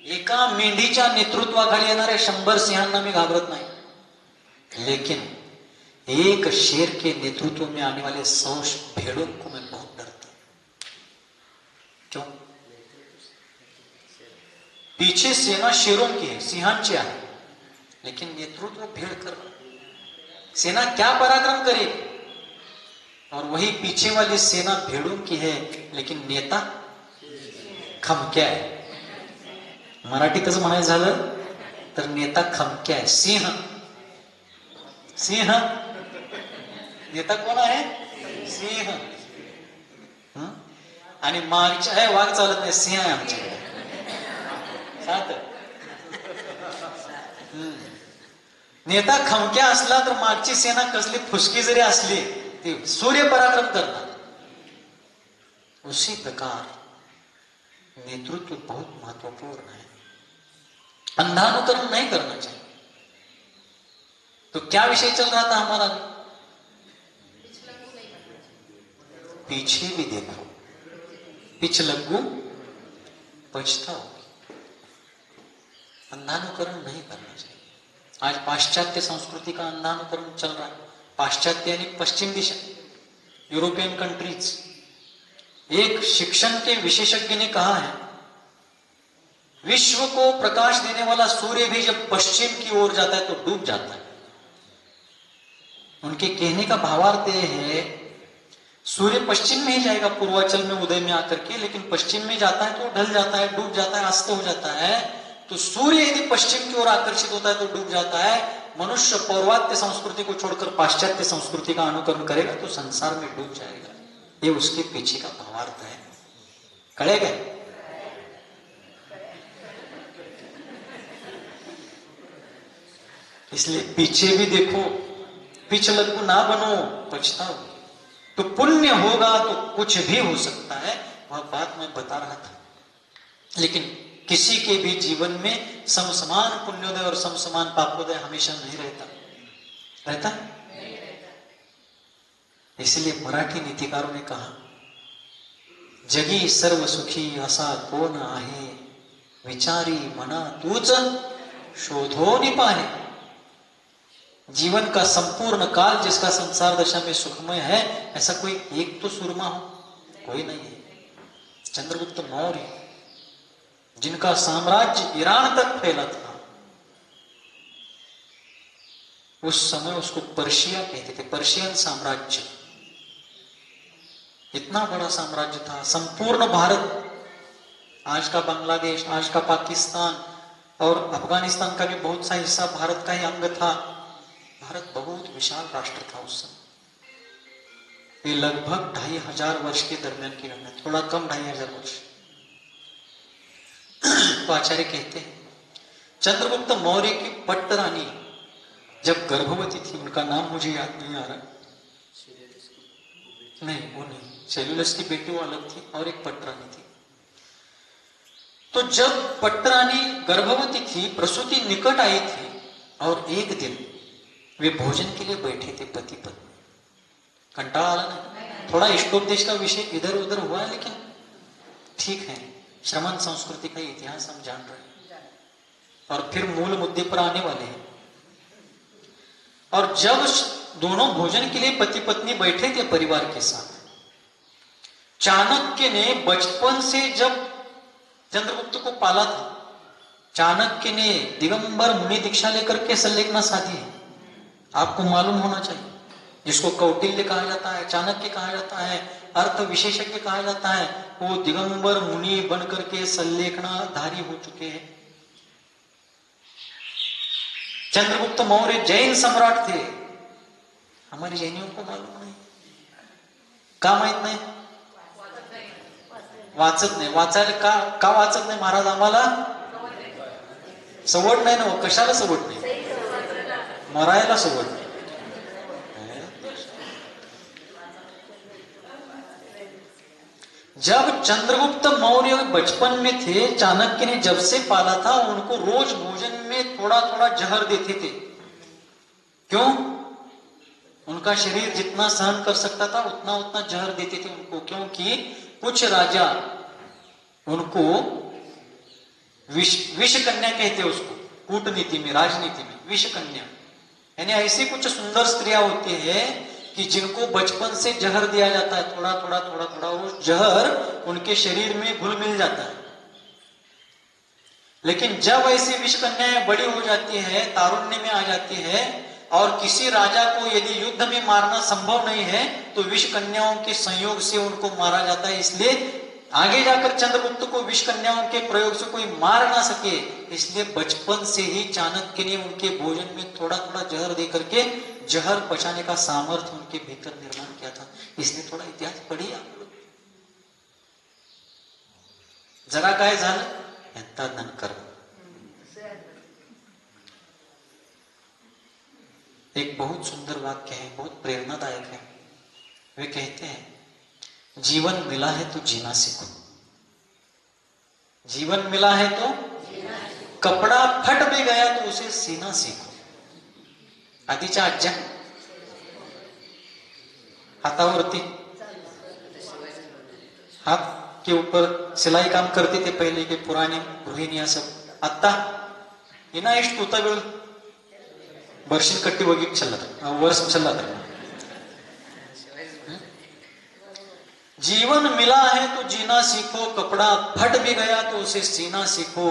एका मेंढीच्या नेतृत्वाखाली येणाऱ्या 100 सिंहांना मी घाबरत नाही, लेकिन एक शेर के नेतृत्व में आने वाले 100 भेड़ों को मैं बहुत डरता। क्यों? पीछे सेना शेरों की है, सिंहांची आहे, लेकिन नेतृत्व भेड़ कर रहा। सेना क्या पराक्रम करे, और वही पीछे वाली सेना भेड़ों की है, लेकिन नेता खमक्या आहे। मराठीतच म्हणायचं झालं तर नेता खमक्या आहे, सिंह सिंह नेता कोण आहे, सिंह. आणि मागच्या आहे वाघ चालत नाही, सिंह आहे आमच्याकडे. सात नेता खमक्या असला तर मागची सेना कसली फुसकी जरी असली ती सूर्य पराक्रम करणार. उसी प्रकार नेतृत्व बहुत महत्वपूर्ण है. अंधानुकरण नहीं करना चाहिए. तो क्या विषय चल रहा था हमारा, पीछे भी देखो, पिछलग्गू पछताओगे. अंधानुकरण नहीं करना चाहिए. आज पाश्चात्य संस्कृति का अंधानुकरण चल रहा है. पाश्चात्य यानी पश्चिम दिशा, यूरोपियन कंट्रीज. एक शिक्षण के विशेषज्ञ ने कहा है, विश्व को प्रकाश देने वाला सूर्य भी जब पश्चिम की ओर जाता है तो डूब जाता है. उनके कहने का भावार्थ यह है, सूर्य पश्चिम में ही जाएगा पूर्वांचल में उदय में आकर के, लेकिन पश्चिम में जाता है तो ढल जाता है, डूब जाता है, अस्त हो जाता है. तो सूर्य यदि पश्चिम की ओर आकर्षित होता है तो डूब जाता है. मनुष्य पौर्वात्य संस्कृति को छोड़कर पाश्चात्य संस्कृति का अनुकरण करेगा तो संसार में डूब जाएगा. ये उसके पीछे का भावार्थ है. करेगा. इसलिए पीछे भी देखो, पिछलग्गू ना बनो, पछताओ. तो पुण्य होगा तो कुछ भी हो सकता है, वह बात मैं बता रहा था. लेकिन किसी के भी जीवन में समसमान पुण्योदय और समसमान पापोदय हमेशा नहीं रहता. रहता है? इसलिए मराठी नीतिकारों ने कहा, जगी सर्व सुखी असा कोण आहे, विचारी मना तूच शोधो निपाहे. जीवन का संपूर्ण काल जिसका संसार दशा में सुखमय है, ऐसा कोई एक तो सुरमा हो, कोई नहीं है. चंद्रगुप्त मौर्य, जिनका साम्राज्य ईरान तक फैला था, उस समय उसको पर्शिया कहते थे, पर्शियन साम्राज्य. इतना बड़ा साम्राज्य था. संपूर्ण भारत, आज का बांग्लादेश, आज का पाकिस्तान और अफगानिस्तान का भी बहुत सा हिस्सा भारत का ही अंग था. भारत बहुत विशाल राष्ट्र था उस समय. ये लगभग 2500 वर्ष के दरमियान की घटना, थोड़ा कम 2500 वर्ष. तो आचार्य कहते हैं, चंद्रगुप्त मौर्य की पट्ट रानी जब गर्भवती थी, उनका नाम मुझे याद नहीं आ रहा. नहीं, वो नहीं, सेल्यूलस की बेटी वो अलग थी और एक पट्ट रानी थी. तो जब पट्ट रानी गर्भवती थी, प्रसूति निकट आई थी, और एक दिन वे भोजन के लिए बैठे थे पति पत्नी. कंटाळा आला ना. थोड़ा इष्टोपदेश का विषय इधर उधर हुआ है, लेकिन ठीक है, श्रमण संस्कृति का इतिहास हम जान रहे हैं और फिर मूल मुद्दे पर आने वाले हैं. और जब दोनों भोजन के लिए पति पत्नी बैठे थे परिवार के साथ, चाणक्य ने बचपन से जब चंद्रगुप्त को पाला था, चाणक्य ने दिगंबर मुनि दीक्षा लेकर के संलेखना साधी है. आपको मालूम होना चाहिए. जिसको कौटिल्य कहा जाता है, चाणक्य कहा जाता है, अर्थ विशेषज्ञ कहा जाता है, वो दिगंबर मुनि बन करके संलेखनाधारी हो चुके हैं. चंद्रगुप्त मौर्य जैन सम्राट थे. हमारे जैनियों को मालूम नहीं. का माहित नाही? वाचत नाही. वाचायला का वाचत नाही महाराज? आम्हाला सवड नाही ना. कशाला सवड नाही? मरायला सवड नाही. जब चंद्रगुप्त मौर्य बचपन में थे, चाणक्य ने जब से पाला था, उनको रोज भोजन में थोड़ा थोड़ा जहर देते थे. क्यों? उनका शरीर जितना सहन कर सकता था उतना उतना जहर देते थे उनको. क्योंकि कुछ राजा उनको विष कन्या कहते, उसको कूटनीति में, राजनीति में विष कन्या, यानी ऐसी कुछ सुंदर स्त्रियां होती है कि जिनको बचपन से जहर दिया जाता है, थोड़ा थोड़ा थोड़ा थोड़ा, वो जहर उनके शरीर में घुल मिल जाता है. लेकिन जब ऐसी विष कन्याएं बड़ी हो जाती है, तारुण्य में आ जाती है, और किसी राजा को यदि युद्ध में मारना संभव नहीं है तो विष कन्याओं के संयोग से उनको मारा जाता है। इसलिए आगे जाकर चंद्रगुप्त को विष कन्याओं के प्रयोग से कोई मार ना सके, इसलिए बचपन से ही चाणक्य ने उनके भोजन में थोड़ा थोड़ा जहर दे करके जहर पचाने का सामर्थ्य उनके भीतर निर्माण किया था। इसलिए थोड़ा इतिहास पढ़िए आप लोग। जरा काय झालं यांचा धनकर। एक बहुत सुंदर वाक्य है, बहुत प्रेरणादायक है। वे कहते हैं, जीवन मिला है तो जीना सीखो। जीवन मिला है तो कपडा फट भी गया तो उसे सीना सीखो। आधीच्या आज्या हातावरती हाथ के ऊपर सिलाई काम करते थे पहले के पुराने गृहिणिया सब। आता येना ಎಷ್ಟು ತೂತಗಳು ಬರ್ಷಿನ ಕಟ್ಟಿ ಹೋಗಿ ಚಲ್ಲದ ವರ್ಷ ಚಲ್ಲದ। जीवन मिला है तो जीना सीखो, कपड़ा फट भी गया तो उसे सीना सीखो।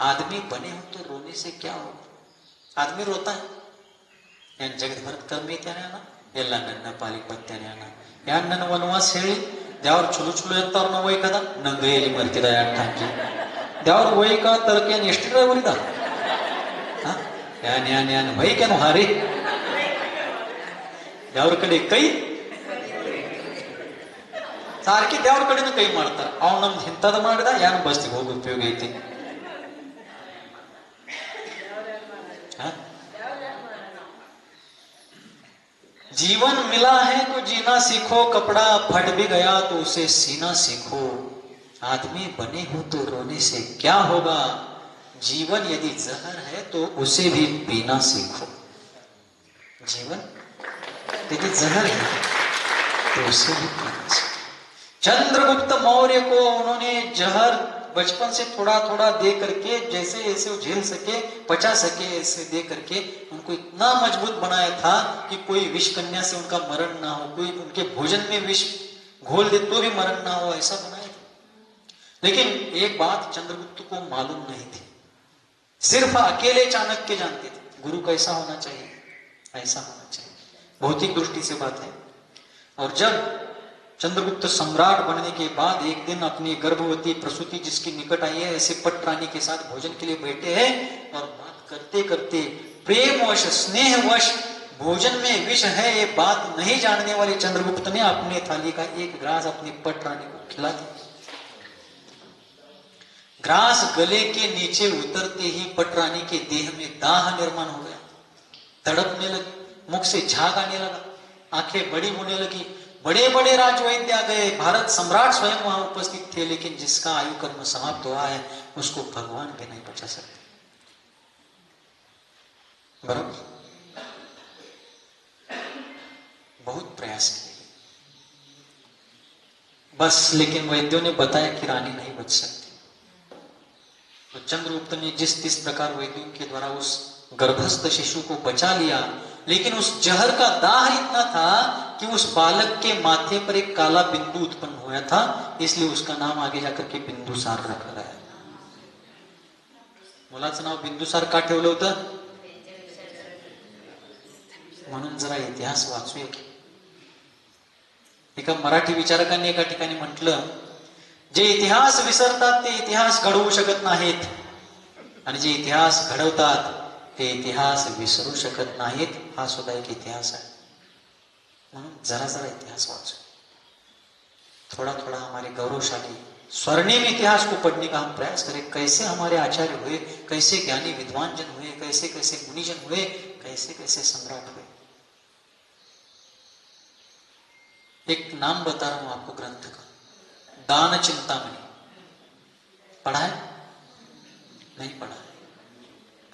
आदमी बने हो तो रोने से क्या हो। आदमी रोता है यान जगत भरत कर्मी त्याने आना ಎಲ್ಲ ನನ್ನ ಪಾಲಿಗೆ ಬರ್ತೇನೆ ಅಣ್ಣ ಯಾನ್ ನನ್ನ ವನವಾಸ ಹೇಳಿ ದೇವ್ರ ಚುಲು ಚುಲು ಅಂತವ್ರ ನಾವು ವೈಕದ ನಂಗೈಲಿ ಮರ್ತಿದ ಯಾನ್ ಹಾಕಿ ದೇವ್ರ ವೈಕ ತರಕೇನ್ ಎಷ್ಟು ಡ್ರೈವರ್ ಇದ ಯಾನ್ ಯಾನ್ ಯಾನ್ ವೈಕೇನು ಹಾರಿ ದೇವ್ರ ಕಡೆ ಕೈ ಸಾರ್ಕಿ ದೇವ್ರ ಕಡೆನೂ ಕೈ ಮಾಡ್ತಾರ। ಅವ್ನು ನಮ್ದು ಇಂಥದ್ದು ಮಾಡಿದ ಯಾನ್ ಬಸ್ತಿಗೆ ಹೋಗಿ ಉಪಯೋಗ ಐತಿ। जीवन मिला है तो जीना सीखो, कपड़ा फट भी गया तो उसे सीना सीखो। आदमी बने हो तो रोने से क्या होगा। जीवन यदि जहर है तो उसे भी पीना सीखो। जीवन यदि जहर है तो उसे भी पीना सीखो। चंद्रगुप्त मौर्य को उन्होंने जहर बचपन से थोड़ा थोड़ा दे करके जैसे जैसे वो झेल सके पचा सके ऐसे दे करके उनको इतना मजबूत बनाया था कि कोई विष कन्या से उनका मरण ना हो, कोई उनके भोजन में विष घोल दे तो भी मरण ना हो, ऐसा बनाया था। लेकिन एक बात चंद्रगुप्त को मालूम नहीं थी, सिर्फ अकेले चाणक्य जानते थे गुरु कैसा होना चाहिए, ऐसा होना चाहिए। भौतिक दृष्टि से बात है। और जब चंद्रगुप्त सम्राट बनने के बाद एक दिन अपनी गर्भवती प्रसूति जिसकी निकट आई है ऐसे पट रानी के साथ भोजन के लिए बैठे हैं और बात करते करते प्रेमवश स्नेहवश भोजन में विष है ये बात नहीं जानने वाले चंद्रगुप्त ने अपने थाली का एक ग्रास अपनी पट रानी को खिला दिया। ग्रास गले के नीचे उतरते ही पट रानी के देह में दाह निर्माण हो गया, तड़पने लगी, मुख से झाग आने लगा, आंखें बड़ी होने लगी। बड़े बड़े राजवैद्य आ गए, भारत सम्राट स्वयं वहां उपस्थित थे, लेकिन जिसका आयु कर्म समाप्त हुआ है उसको भगवान भी नहीं बचा सकते। बराबर बहुत प्रयास किए बस, लेकिन वैद्यों ने बताया कि रानी नहीं बच सकती। तो चंद्रगुप्त ने जिस प्रकार वैद्यों के द्वारा उस गर्भस्थ शिशु को बचा लिया, लेकिन उस जहर का दाह इतना था कि उस बालक के माथे पर एक काला बिंदु उत्पन्न हुआ था, इसलिए उसका नाम आगे जाकर के बिंदुसार रखा गया। मुलाचं नाव बिंदुसार का ठेवलं होतं म्हणून जरा इतिहास वाचूया की। एका मराठी विचारकांनी एका ठिकाणी म्हटलं, जे इतिहास विसरतात ते इतिहास घडवू शकत नाहीत, आणि जे इतिहास घडवतात ते इतिहास विसरू शकत नाहीत। हा सुद्धा एक इतिहास है। म्हणून जरा जरा इतिहास वाचो, थोड़ा थोड़ा हमारे गौरवशाली स्वर्णिम इतिहास को पढ़ने का हम प्रयास करें। कैसे हमारे आचार्य हुए, कैसे ज्ञानी विद्वान जन हुए, कैसे कैसे मुनिजन हुए, कैसे कैसे सम्राट हुए। एक नाम बता रहा हूं आपको ग्रंथ का, दान चिंतामणि। पढ़ा है? नहीं पढ़ा।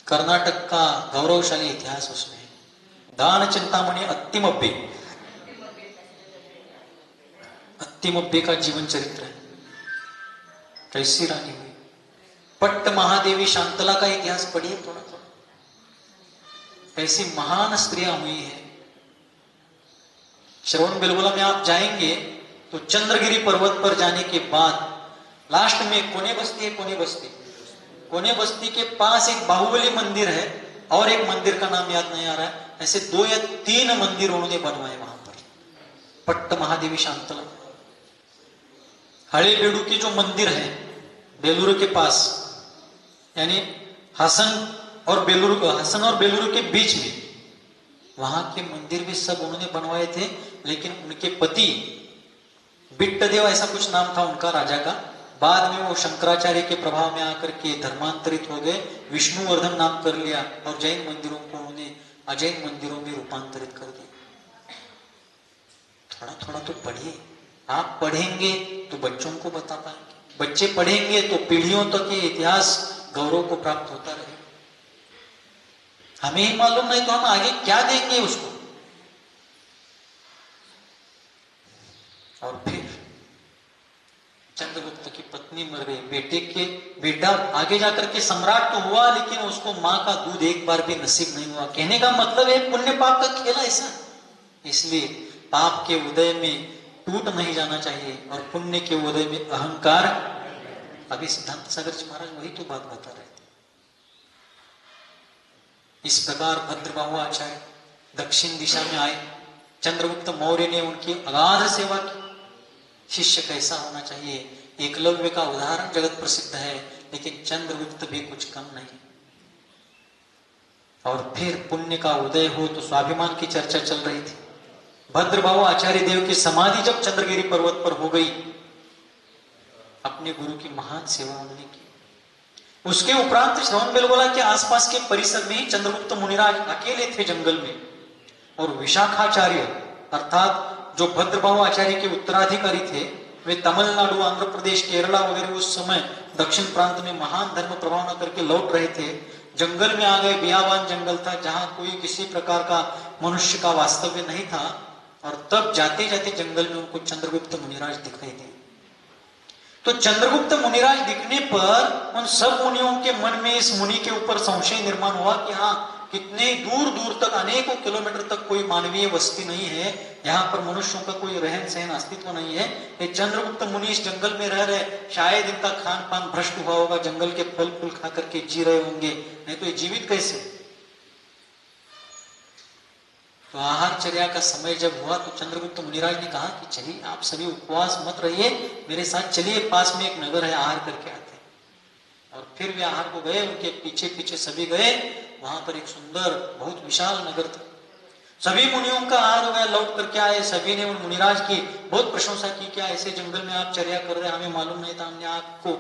कर्नाटक का गौरवशाली इतिहास उसमें है। दान चिंतामणि अत्तिमब्बे, अत्तिमब्बे का जीवन चरित्र है। कैसी रानी हुई। पट्ट महादेवी शांतला का इतिहास पढ़िए थोड़ा थोड़ा, ऐसी महान स्त्रियां हुई हैं। श्रवण बेलगोला में आप जाएंगे तो चंद्रगिरी पर्वत पर जाने के बाद लास्ट में कोने बस्ती है, कोने बस्ती कोने बस्ती के पास एक बाहुबली मंदिर है और एक मंदिर का नाम याद नहीं आ रहा है, ऐसे 2 या 3 मंदिर उन्होंने बनवाए वहां पर। पट्ट महादेवी शांतला, हड़े बेड़ू के जो मंदिर है बेलूर के पास, यानी हसन और बेलूर के बीच में, वहां के मंदिर भी सब उन्होंने बनवाए थे। लेकिन उनके पति बिट्टदेव ऐसा कुछ नाम था उनका राजा का, बाद में वो शंकराचार्य के प्रभाव में आकर के धर्मांतरित हो गए, विष्णुवर्धन नाम कर लिया और जैन मंदिरों को उन्होंने अजैन मंदिरों में रूपांतरित कर दिया। थोड़ा थोड़ा तो पढ़िए, आप पढ़ेंगे तो बच्चों को बता पाएंगे, बच्चे पढ़ेंगे तो पीढ़ियों तक ये इतिहास गौरव को प्राप्त होता रहेगा। हमें ही मालूम नहीं तो हम आगे क्या देंगे उसको। और फिर चंद्रगुप्त की पत्नी मर गई, बेटा आगे जाकर के सम्राट तो हुआ, लेकिन उसको मां का दूध एक बार भी नसीब नहीं हुआ। कहने का मतलब है पुण्य पाप का खेल ऐसा, इसलिए पाप के उदय में टूट नहीं जाना चाहिए और पुण्य के उदय में अहंकार। अभी सिद्धांत सागर जी महाराज वही तो बात बता रहे थे। इस प्रकार भद्रबाहु आचार्य दक्षिण दिशा में आए, चंद्रगुप्त मौर्य ने उनकी अगाध सेवा की। शिष्य कैसा होना चाहिए, एकलव्य का उदाहरण जगत प्रसिद्ध है, लेकिन चंद्रगुप्त भी कुछ कम नहीं। और फिर पुण्य का उदय हो तो स्वाभिमान की चर्चा चल रही थी। भद्रबाहु आचार्य देव की समाधि जब चंद्रगिरी पर्वत पर हो गई, अपने गुरु की महान सेवा उन्होंने की। उसके उपरांत श्रवणबेलगोला के आसपास के परिसर में ही चंद्रगुप्त मुनिराज अकेले थे जंगल में, और विशाखाचार्य अर्थात जो भद्रबाहु आचार्य के उत्तराधिकारी थे, वे तमिलनाडु, आंध्र प्रदेश, केरला वगैरह उस समय दक्षिण प्रांत में महान धर्म प्रभाव न करके लौट रहे थे। जंगल में आ गए, बियाबान जंगल था जहां कोई किसी प्रकार का मनुष्य का वास्तव्य नहीं था, और तब जाते जाते जंगल में उनको चंद्रगुप्त मुनिराज दिखाई दिए। तो चंद्रगुप्त मुनिराज दिखने पर उन सब मुनियों के मन में इस मुनि के ऊपर संशय निर्माण हुआ कि हाँ, कितने दूर दूर तक, अनेकों किलोमीटर तक कोई मानवीय वस्ती नहीं है, यहाँ पर मनुष्यों का कोई रहन सहन अस्तित्व नहीं है। ये चंद्रगुप्त मुनि इस जंगल में रह रहे, शायद इनका खान पान भ्रष्ट हुआ होगा, जंगल के फल फूल खा करके जी रहे होंगे, नहीं तो ये जीवित कैसे। तो आहारचर्या का समय जब हुआ तो चंद्रगुप्त मुनिराज ने कहा कि चलिए आप सभी उपवास मत रहिए, मेरे साथ चलिए, पास में एक नगर है, आहार करके आते हैं। और फिर वे आहार को गए, उनके पीछे पीछे सभी गए। वहां पर एक सुंदर बहुत विशाल नगर था। सभी मुनियों का आहार हो गया, लौट करके आए। सभी ने उन मुनिराज की बहुत प्रशंसा की, क्या ऐसे जंगल में आप चर्या कर रहे, हमें मालूम नहीं था, हमने आपको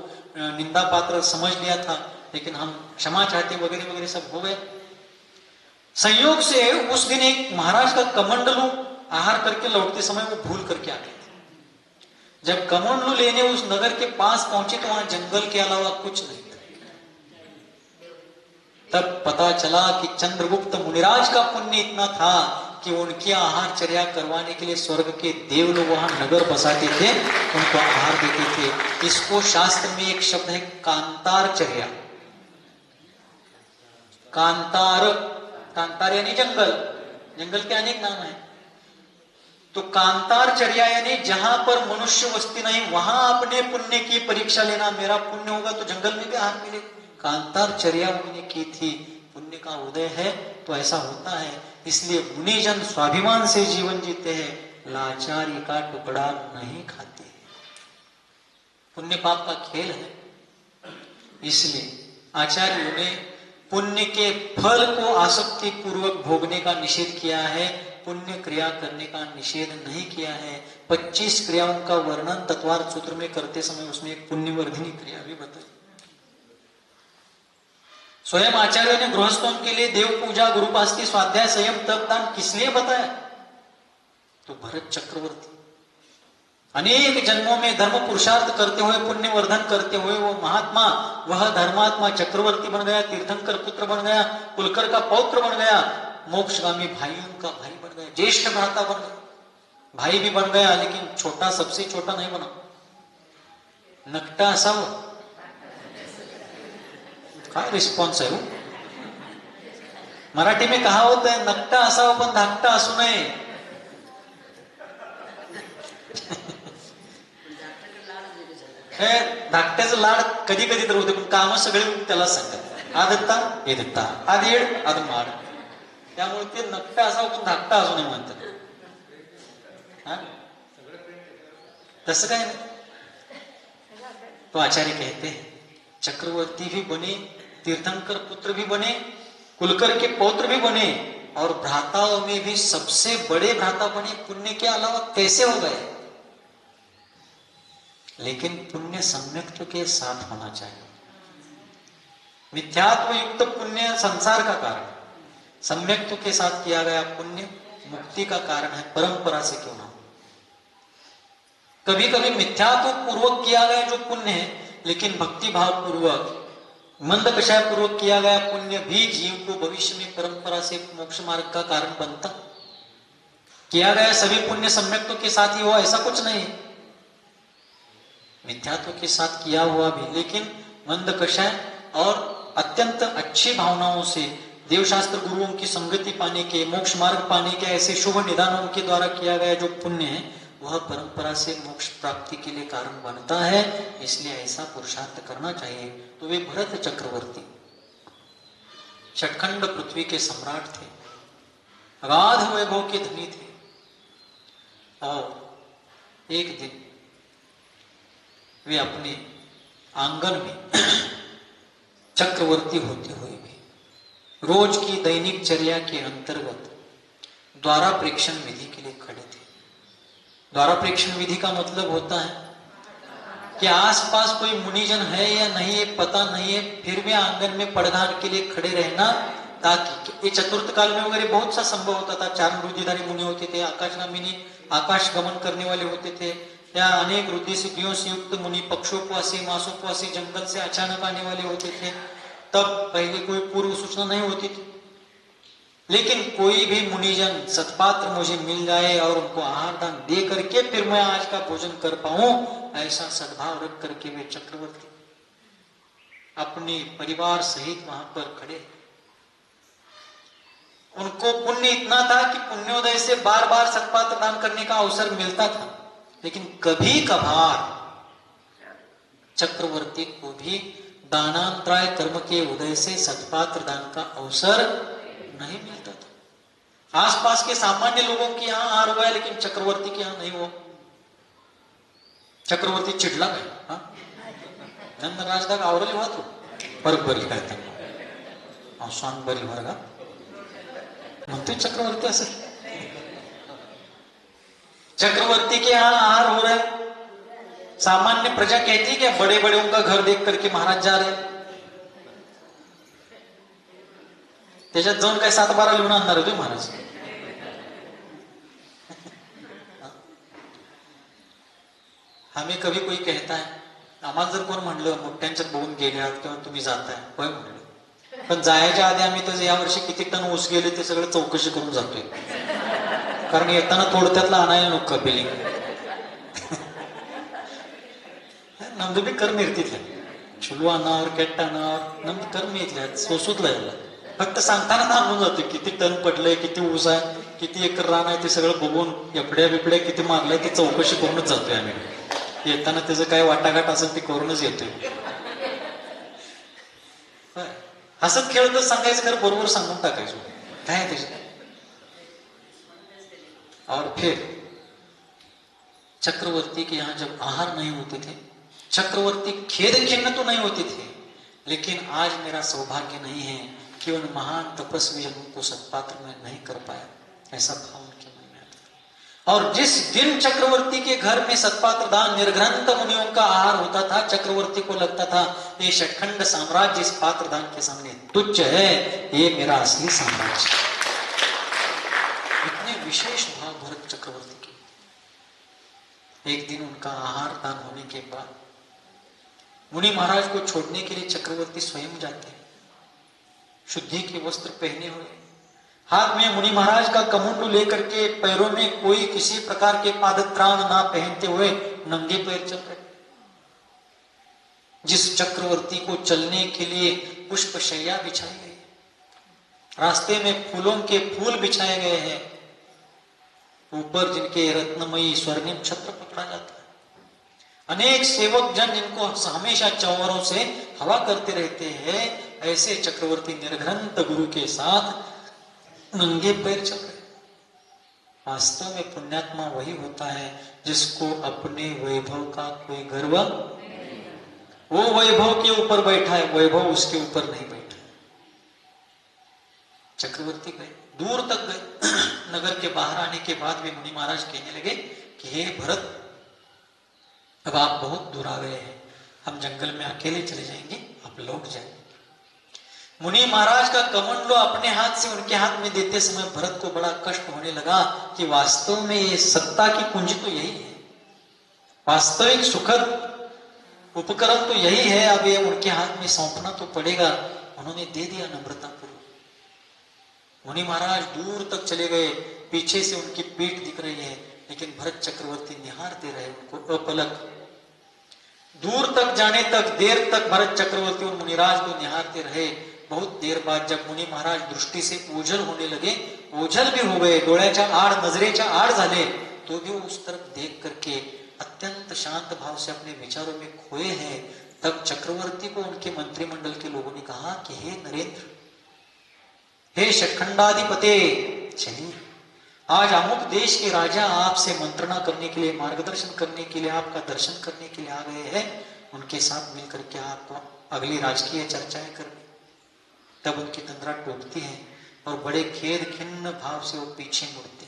निंदा पात्र समझ लिया था, लेकिन हम क्षमा चाहते वगैरह वगैरह सब हो गए। संयोग से उस दिन एक महाराज का कमंडलू आहार करके लौटते समय वो भूल करके आ गए थे। जब कमंडलू लेने उस नगर के पास पहुंचे तो वहां जंगल के अलावा कुछ नहीं था। तब पता चला कि चंद्रगुप्त मुनिराज का पुण्य इतना था कि उनकी आहार चर्या करवाने के लिए स्वर्ग के देव लोग वहां नगर बसाते थे, उनको आहार देते थे। इसको शास्त्र में एक शब्द है कांतार चर्या। कांतार यानी जंगल, जंगल के अनेक नाम है। तो कांतार चर्या यानी जहां पर मनुष्य वस्ती नहीं, वहां अपने पुण्य की परीक्षा लेना। मेरा पुण्य होगा तो जंगल में भी आहार मिले। कांतार चर्या उन्होंने की थी। पुण्य का उदय है तो ऐसा होता है, इसलिए मुनिजन स्वाभिमान से जीवन जीते हैं, लाचारी का टुकड़ा नहीं खाते। पुण्य पाप का खेल है, इसलिए आचार्यों ने पुण्य के फल को आसक्ति पूर्वक भोगने का निषेध किया है, पुण्य क्रिया करने का निषेध नहीं किया है। 25 क्रियाओं का वर्णन तत्वार्थ सूत्र में करते समय उसमें एक पुण्यवर्धिनी क्रिया भी बताई। स्वयं आचार्य ने गृहस्थों के लिए देव पूजा, गुरुपास्ती, स्वाध्याय, संयम, तप, दान किस लिए बताया? तो भरत चक्रवर्ती अनेक जन्मों में धर्म पुरुषार्थ करते हुए, पुण्य वर्धन करते हुए वो महात्मा, वह धर्मात्मा चक्रवर्ती बन गया, तीर्थंकर पुत्र बन गया, कुलकर का पौत्र बन गया, मोक्षगामी भाइयों का भाई बन गया, ज्येष्ठ भ्राता बन गया, भाई भी बन गया, लेकिन छोटा, सबसे छोटा नहीं बना। नकटा सब काय रिस्पॉन्स आहे वो? मराठी में कहा होता है नकटा असावं पण धाकटा असू नये. हे धाकट्याचं लाड कधी कधी तर होते, पण कामं सगळे त्याला सांगतात. आ दत्ता, हे दत्ता, आद येड, आद माड. त्यामुळे ते नकटा असावं पण धाकटा असू नये म्हणतात. हा, तसं काय नाही. तो आचार्य कहते चक्रवर्ती भी बने, तीर्थंकर पुत्र भी बने, कुलकर के पौत्र भी बने, और भ्राताओं में भी सबसे बड़े भ्राता बने. पुण्य के अलावा कैसे हो गए? लेकिन पुण्य सम्यक्त्व के साथ होना चाहिए. मिथ्यात्व युक्त पुण्य संसार का कारण, सम्यक्त्व के साथ किया गया पुण्य मुक्ति का कारण है, परंपरा से क्यों ना. कभी कभी मिथ्यात्व पूर्वक किया गया जो पुण्य है, लेकिन भक्ति भाव पूर्वक, मंद कषाय पूर्वक किया गया पुण्य भी जीव को भविष्य में परंपरा से मोक्ष मार्ग का कारण बनता. किया गया सभी पुण्य सम्यक्त्व के साथ ही हुआ ऐसा कुछ नहीं. मिथ्यात्व के साथ किया हुआ भी, लेकिन मंद कषाय और अत्यंत अच्छी भावनाओं से देवशास्त्र गुरुओं की संगति पाने के, मोक्ष मार्ग पाने के ऐसे शुभ निदानों के द्वारा किया गया जो पुण्य है वह परंपरा से मोक्ष प्राप्ति के लिए कारण बनता है. इसलिए ऐसा पुरुषार्थ करना चाहिए. तो वे भरत चक्रवर्ती षटखंड पृथ्वी के सम्राट थे, अगाध वैभव के धनी थे. और एक दिन वे अपने आंगन में चक्रवर्ती होते हुए भी रोज की दैनिक चर्या के अंतर्गत द्वारा प्रेक्षण विधि के लिए खड़े थे. द्वारा प्रेक्षण विधि का मतलब होता है कि आसपास कोई मुनिजन है या नहीं ये पता नहीं है, फिर भी आंगन में पड़घान के लिए खड़े रहना, ताकि ये चतुर्थ काल में वगैरह बहुत सा संभव होता था. 4 रुधिधारी मुनि होते थे, आकाशगामिनी आकाश गमन करने वाले होते थे, या अनेक रुद्धि सिद्धियों से युक्त मुनि पक्षोपवासी मासोपवासी जंगल से अचानक आने वाले होते थे. तब पहले कोई पूर्व सूचना नहीं होती थी. लेकिन कोई भी मुनिजन सत्पात्र मुझे मिल जाए और उनको आहार दान दे करके फिर मैं आज का भोजन कर पाऊं, ऐसा सद्भाव रख करके वे चक्रवर्ती अपने परिवार सहित वहां पर खड़े. उनको पुण्य इतना था कि पुण्योदय से बार बार सत्पात्र दान करने का अवसर मिलता था, लेकिन कभी कभार चक्रवर्ती को भी दानांतराय कर्म के उदय से सत्पात्र दान का अवसर नहीं मिलता था. आसपास के सामान्य लोगों के यहां आहार हुआ है, लेकिन चक्रवर्ती के यहां नहीं हुआ. चक्रवर्ती चिडला काय नंद राजदाग आवरली हुआ तो परत बरी काय त्यांना स्वान बरी वर्गा म्हणते चक्रवर्ती असं. चक्रवर्ती के यहां आहार हो रहा है. सामान्य प्रजा कहती है कि बड़े बड़े उनका घर देख करके महाराज जा रहे. त्याच्यात जाऊन काय 7-12 लिहून आणणार होते महाराज. हमें कभी कोई कहता है, आम्हाला जर कोण म्हणलं मोठ्यांच्यात बघून गेल्यात किंवा तुम्ही जाताय, होय म्हणलं, पण जायच्या आधी आम्ही तर या वर्षी किती टन ऊस गेले ते सगळं चौकशी करून जातोय, कारण येताना थोडं त्यातलं आणायला नको बिलिंग. नंद बी कर्म इर्तितल्या चुलू अनावर केट्ट अनावर नंद कर्म इथल्या सोसूतला याला फक्त सांगताना थांबून जातोय किती टन पडलंय, किती ऊस आहे, किती एकर रान आहे, ते सगळं बघून एपड्या बिपड्या किती मारलंय ते चौकशी करूनच जातोय आम्ही. येताना त्याचं काय वाटाघाट असेल ते करूनच येतोय. हसत खेळतच सांगायचं, खरं बरोबर सांगून टाकायचं काय आहे त्याच्यात. और फिर चक्रवर्ती के यहाँ जब आहार नहीं होते थे, चक्रवर्ती खेद खिन्न तो नहीं होते थे, लेकिन आज मेरा सौभाग्य नहीं है कि उन महान तपस्वी जनों को सत्पात्र में नहीं कर पाया, ऐसा भाव उनके मन में आता था. और जिस दिन चक्रवर्ती के घर में सत्पात्र दान निर्ग्रंथ मुनियों का आहार होता था, चक्रवर्ती को लगता था ये षटखंड साम्राज्य इस पात्र दान के सामने तुच्छ है, ये मेरा असली साम्राज्य. इतने विशेष भाव भरत चक्रवर्ती के. एक दिन उनका आहार दान होने के बाद मुनि महाराज को छोड़ने के लिए चक्रवर्ती स्वयं जाते हैं, शुद्धि के वस्त्र पहने हुए, हाथ में मुनि महाराज का कमुंडू लेकर के, पैरों में कोई किसी प्रकार के पादत्राण ना पहनते हुए नंगे पैर चल रहे. जिस चक्रवर्ती को चलने के लिए पुष्प शैया बिछाई गई, रास्ते में फूलों के फूल बिछाए गए हैं, ऊपर जिनके रत्नमयी स्वर्णिम छत्र पकड़ा जाता है, अनेक सेवक जन जिनको हमेशा चौवरों से हवा करते रहते हैं, ऐसे चक्रवर्ती निर्घ्रंथ गुरु के साथ नंगे पैर चल रहे। वास्तव में पुण्यात्मा वही होता है जिसको अपने वैभव का कोई गर्व, वो वैभव के ऊपर बैठा है, वैभव उसके ऊपर नहीं बैठा। चक्रवर्ती गए, दूर तक गए। नगर के बाहर आने के बाद भी मुनि महाराज कहने लगे कि हे भरत, अब आप बहुत दूर आ गए हैं, हम जंगल में अकेले चले जाएंगे, आप लौट जाएंगे। मुनि महाराज का कमंडलो अपने हाथ से उनके हाथ में देते समय भरत को बड़ा कष्ट होने लगा कि वास्तव में ये सत्ता की कुंजी तो यही है, वास्तविक सुखद उपकरण तो यही है, अब ये उनके हाथ में सौंपना तो पड़ेगा। उन्होंने दे दिया नम्रतापूर्वक। मुनि महाराज दूर तक चले गए, पीछे से उनकी पीठ दिख रही है, लेकिन भरत चक्रवर्ती निहारते रहे उनको अपलक। दूर तक जाने तक, देर तक भरत चक्रवर्ती और मुनिराज को निहारते रहे। बहुत देर बाद जब मुनि महाराज दृष्टी से ओझल होने लगे, ओझल भी हो गए, डोळ्याच्या आड, नजरेच्या आड झाले, तो भी उस तरफ देख करके अत्यंत शांत भाव से अपने विचारों में खोए हैं। तब चक्रवर्ती को उनके मंत्रिमंडल के लोगों ने कहा कि हे नरेंद्र, हे शतखंडाधिपते, चलिए आज अमुक देश के राजा आपसे मंत्रणा करने के लिए, मार्गदर्शन करने के लिए, आपका दर्शन करने के लिए आ गए हैं। उनके साथ मिलकर के आपको अगली राजकीय चर्चाएं करनी। तब उनकी तंद्रा टूटती है और बड़े खेद खिन्न भाव से वो पीछे मुड़ते।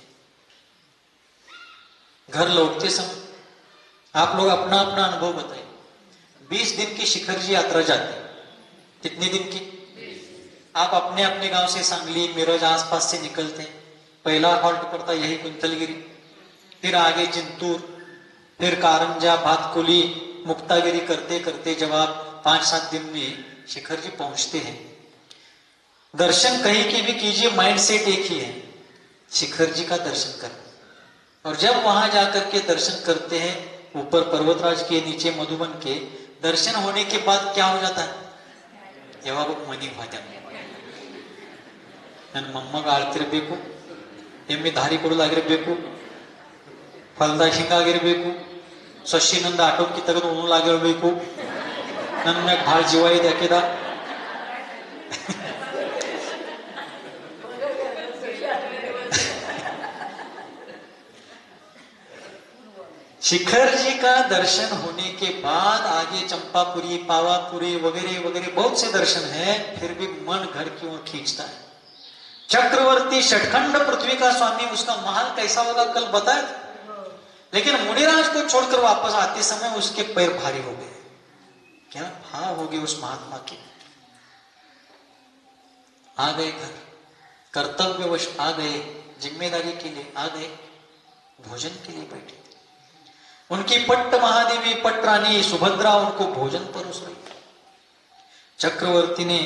घर लौटते समय आप लोग अपना अपना अनुभव बताइए। 20 दिन की शिखर जी यात्रा जाती, कितने दिन की? आप अपने अपने गांव से सांगली, मिरज आसपास से निकलते हैं। पहला हॉल्ट पड़ता यही कुंतलगिरी, फिर आगे जिंतूर, फिर कारंजा, भातकुली, मुक्तागिरी करते करते जब आप 5-7 दिन में शिखर जी पहुंचते हैं, दर्शन कहीं के भी कीजिए, माइंड सेट एक ही है, शिखर जी का दर्शन करना। और जब वहां जाकर के दर्शन करते हैं, ऊपर पर्वतराज के, नीचे मधुबन के, दर्शन होने के बाद क्या हो जाता है? यावाग मनी भाजा ನನ್ನ ಮೊಮ್ಮಗ ಆಳ್ತಿರ್ಬೇಕು, ಎಮ್ಮೆ ದಾರಿ ಕೊಡಲಾಗಿರ್ಬೇಕು, ಫಲದಾಗ ಹಿಂಗಾಗಿರ್ಬೇಕು, ಸೊಸಿನಿಂದ ಆಟೋಕ್ಕಿ ತೆಗೆದು ಉಣ್ಣಲಾಗಿರ್ಬೇಕು, ನನ್ನ ಮ್ಯಾಗ ಭಾಳ ಜೀವ ಇದೆ ಹಾಕಿದ. शिखर जी का दर्शन होने के बाद आगे चंपापुरी, पावापुरी वगैरह वगैरह बहुत से दर्शन है, फिर भी मन घर की ओर खींचता है। चक्रवर्ती षटखंड पृथ्वी का स्वामी, उसका महल कैसा होगा कल बताया था, लेकिन मुनिराज को छोड़कर वापस आते समय उसके पैर भारी हो गए। क्या भाव हो गए उस महात्मा के। आ गए घर, कर्तव्यवश आ गए, जिम्मेदारी के लिए आ गए, भोजन के लिए बैठे। उनकी पट्ट महादेवी, पट्ट रानी सुभद्रा उनको भोजन परोस रही। चक्रवर्ती ने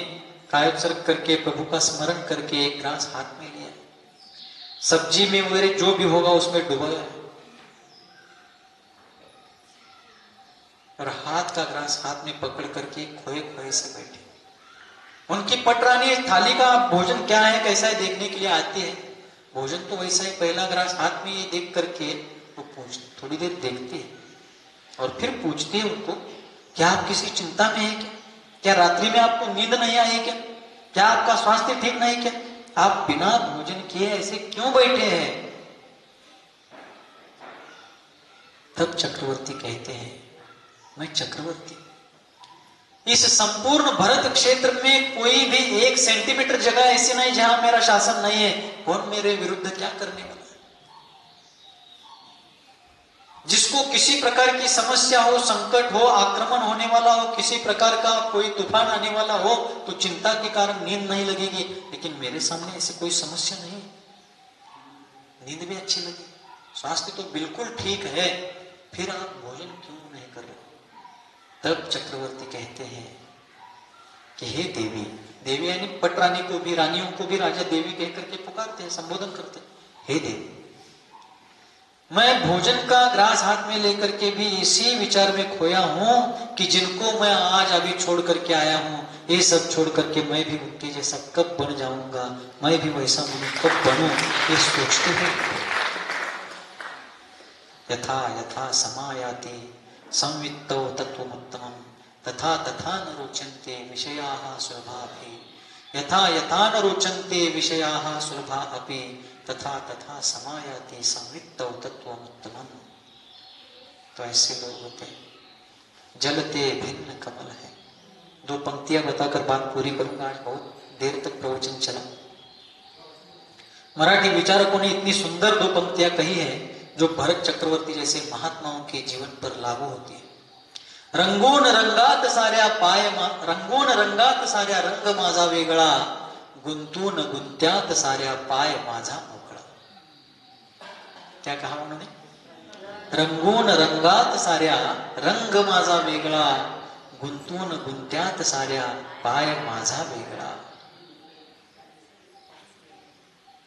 कायोत्सर्ग करके, प्रभु का स्मरण करके एक ग्रास हाथ में लिया, सब्जी में वगैरह जो भी होगा उसमें डुबाया और हाथ का ग्रास हाथ में पकड़ करके खोए खोए से बैठे। उनकी पटरानी थाली का भोजन क्या है, कैसा है देखने के लिए आती है। भोजन तो वैसा ही, पहला ग्रास हाथ में ये देख करके वो थोड़ी देर देखती है और फिर पूछती है उनको, क्या आप किसी चिंता में है क्या? क्या रात्रि में आपको नींद नहीं आई क्या? क्या आपका स्वास्थ्य ठीक नहीं क्या? आप बिना भोजन किए ऐसे क्यों बैठे हैं? तब चक्रवर्ती कहते हैं, मैं चक्रवर्ती, इस संपूर्ण भरत क्षेत्र में कोई भी 1 सेंटीमीटर जगह ऐसी नहीं जहां मेरा शासन नहीं है। कौन मेरे विरुद्ध क्या करने वाला? जिसको किसी प्रकार की समस्या हो, संकट हो, आक्रमण होने वाला हो, किसी प्रकार का कोई तूफान आने वाला हो, तो चिंता के कारण नींद नहीं लगेगी। लेकिन मेरे सामने ऐसी कोई समस्या नहीं, नींद भी अच्छी लगी, स्वास्थ्य तो बिल्कुल ठीक है, फिर आप भोजन क्यों नहीं कर रहे? तब चक्रवर्ती कहते हैं कि हे देवी, देवी यानी पटरानी को भी, रानियों को भी राजा देवी कह करके पुकारते हैं, संबोधन करते हैं। हे देवी, मैं भोजन का ग्रास हाथ में लेकर के भी इसी विचार में खोया हूं कि जिनको मैं आज अभी छोड़ करके आया हूं, ये सब छोड़ करके मैं भी उनके जैसा कब बन जाऊंगा, मैं भी वैसा कब बनूं, ये सोचते हैं। यथा यथा समायाति संवित्तौ तत्त्वमुत्तमं तथा तथा न रोचन्ते विषयाः सुलभा अपि, यथा यथा न रोचन्ते विषयाः सुलभा अपि, तथा तथा समायाति संवित्तौ तत्त्वमुत्तमम्। तो ऐसे लोग होते हैं। जलते भिन्न कमल है। दो पंक्तियां बताकर बात पूरी करूंगा, आज बहुत देर तक प्रवचन चला। मराठी विचारकों ने इतनी सुंदर दो पंक्तियां कही है जो भरत चक्रवर्ती जैसे महात्माओं के जीवन पर लागू होती है। रंगोन रंगात साऱ्या रंगोन रंगात साऱ्या रंग माझा वेगळा, गुंतून गुंत्यात साऱ्या पाय माझा मोकळा। क्या कहा उन्होंने? रंगून रंगात साऱ्या रंग माझा वेगळा, गुंतून गुंत्यात साऱ्या पाय माझा वेगळा।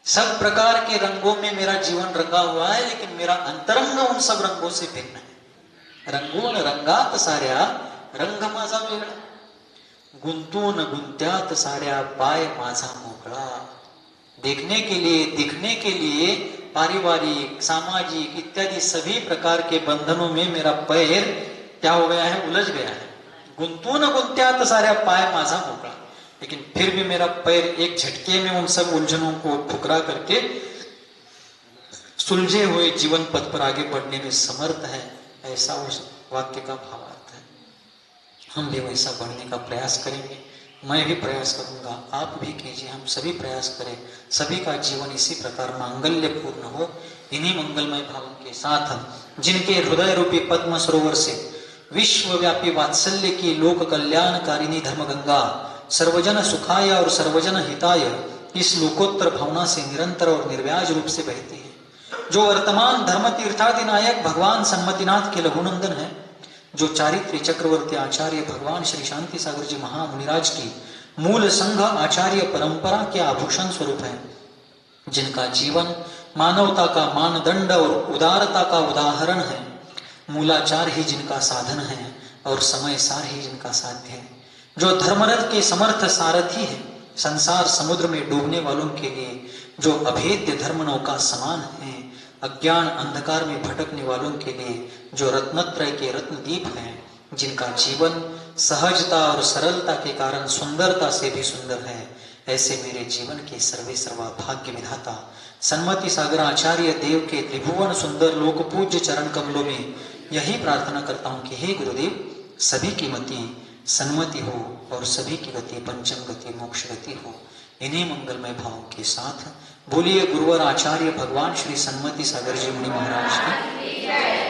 सब प्रकार के रंगों में मेरा जीवन रंगा हुआ है, लेकिन मेरा अंतरंग उन सब रंगों से भिन्न है। रंगून रंगात साऱ्या रंग माझा वेगळा, गुंतून गुंत्यात साऱ्या पाय माझा मोकळा। देखने के लिए, दिखने के लिए पारिवारिक, सामाजिक इत्यादि सभी प्रकार के बंधनों में मेरा पैर क्या हो गया है? उलझ गया है। गुंतून गुंत्यात साऱ्या पाय माझा मोकळा, लेकिन फिर भी मेरा पैर एक झटके में उन सब उलझनों को ठुकरा करके सुलझे हुए जीवन पथ पर आगे बढ़ने में समर्थ है। ऐसा उस वाक्य का भावार्थ है। हम भी वैसा बढ़ने का प्रयास करेंगे। मैं भी प्रयास करूंगा, आप भी कीजिए, हम सभी प्रयास करें। सभी का जीवन इसी प्रकार मांगल्य पूर्ण हो। इन्हीं मंगलमय भावों के साथ जिनके हृदय रूपी पद्म सरोवर से विश्वव्यापी वात्सल्य की लोक कल्याणकारिणी धर्मगंगा सर्वजन सुखाय और सर्वजन हिताय इस लोकोत्तर भावना से निरंतर और निर्व्याज रूप से बहती है, जो वर्तमान धर्म तीर्थादिनायक भगवान सम्मतिनाथ के लघुनंदन है, जो चारित्र्य चक्रवर्ती आचार्य भगवान श्री शांति सागर जी महामुनिराज की मूल संघ आचार्य परंपरा के आभूषण स्वरूप है, जिनका जीवन मानवता का मानदंड और उदारता का उदाहरण है, मूलाचार ही जिनका साधन है और समय सार ही जिनका साध्य है, जो धर्मरथ के समर्थ सारथी है, संसार समुद्र में डूबने वालों के लिए जो अभेद्य धर्म नौका समान है, अज्ञान अंधकार में भटकने वालों के लिए जो रत्नत्रय के रत्नदीप हैं, जिनका जीवन सहजता और सरलता के कारण सुंदरता से भी सुंदर है, ऐसे मेरे जीवन के सर्वे सर्वा भाग्य विधाता सन्मति सागर आचार्य देव के त्रिभुवन सुंदर लोक पूज्य चरण कमलों में यही प्रार्थना करता हूं कि हे गुरुदेव, सभी की मति सन्मति हो और सभी की गति पंचम गति मोक्ष गति हो। इन्हीं मंगलमय भावों के साथ बोलिए गुरुवर आचार्य भगवान श्री सन्मति सागर जी मुनि महाराज की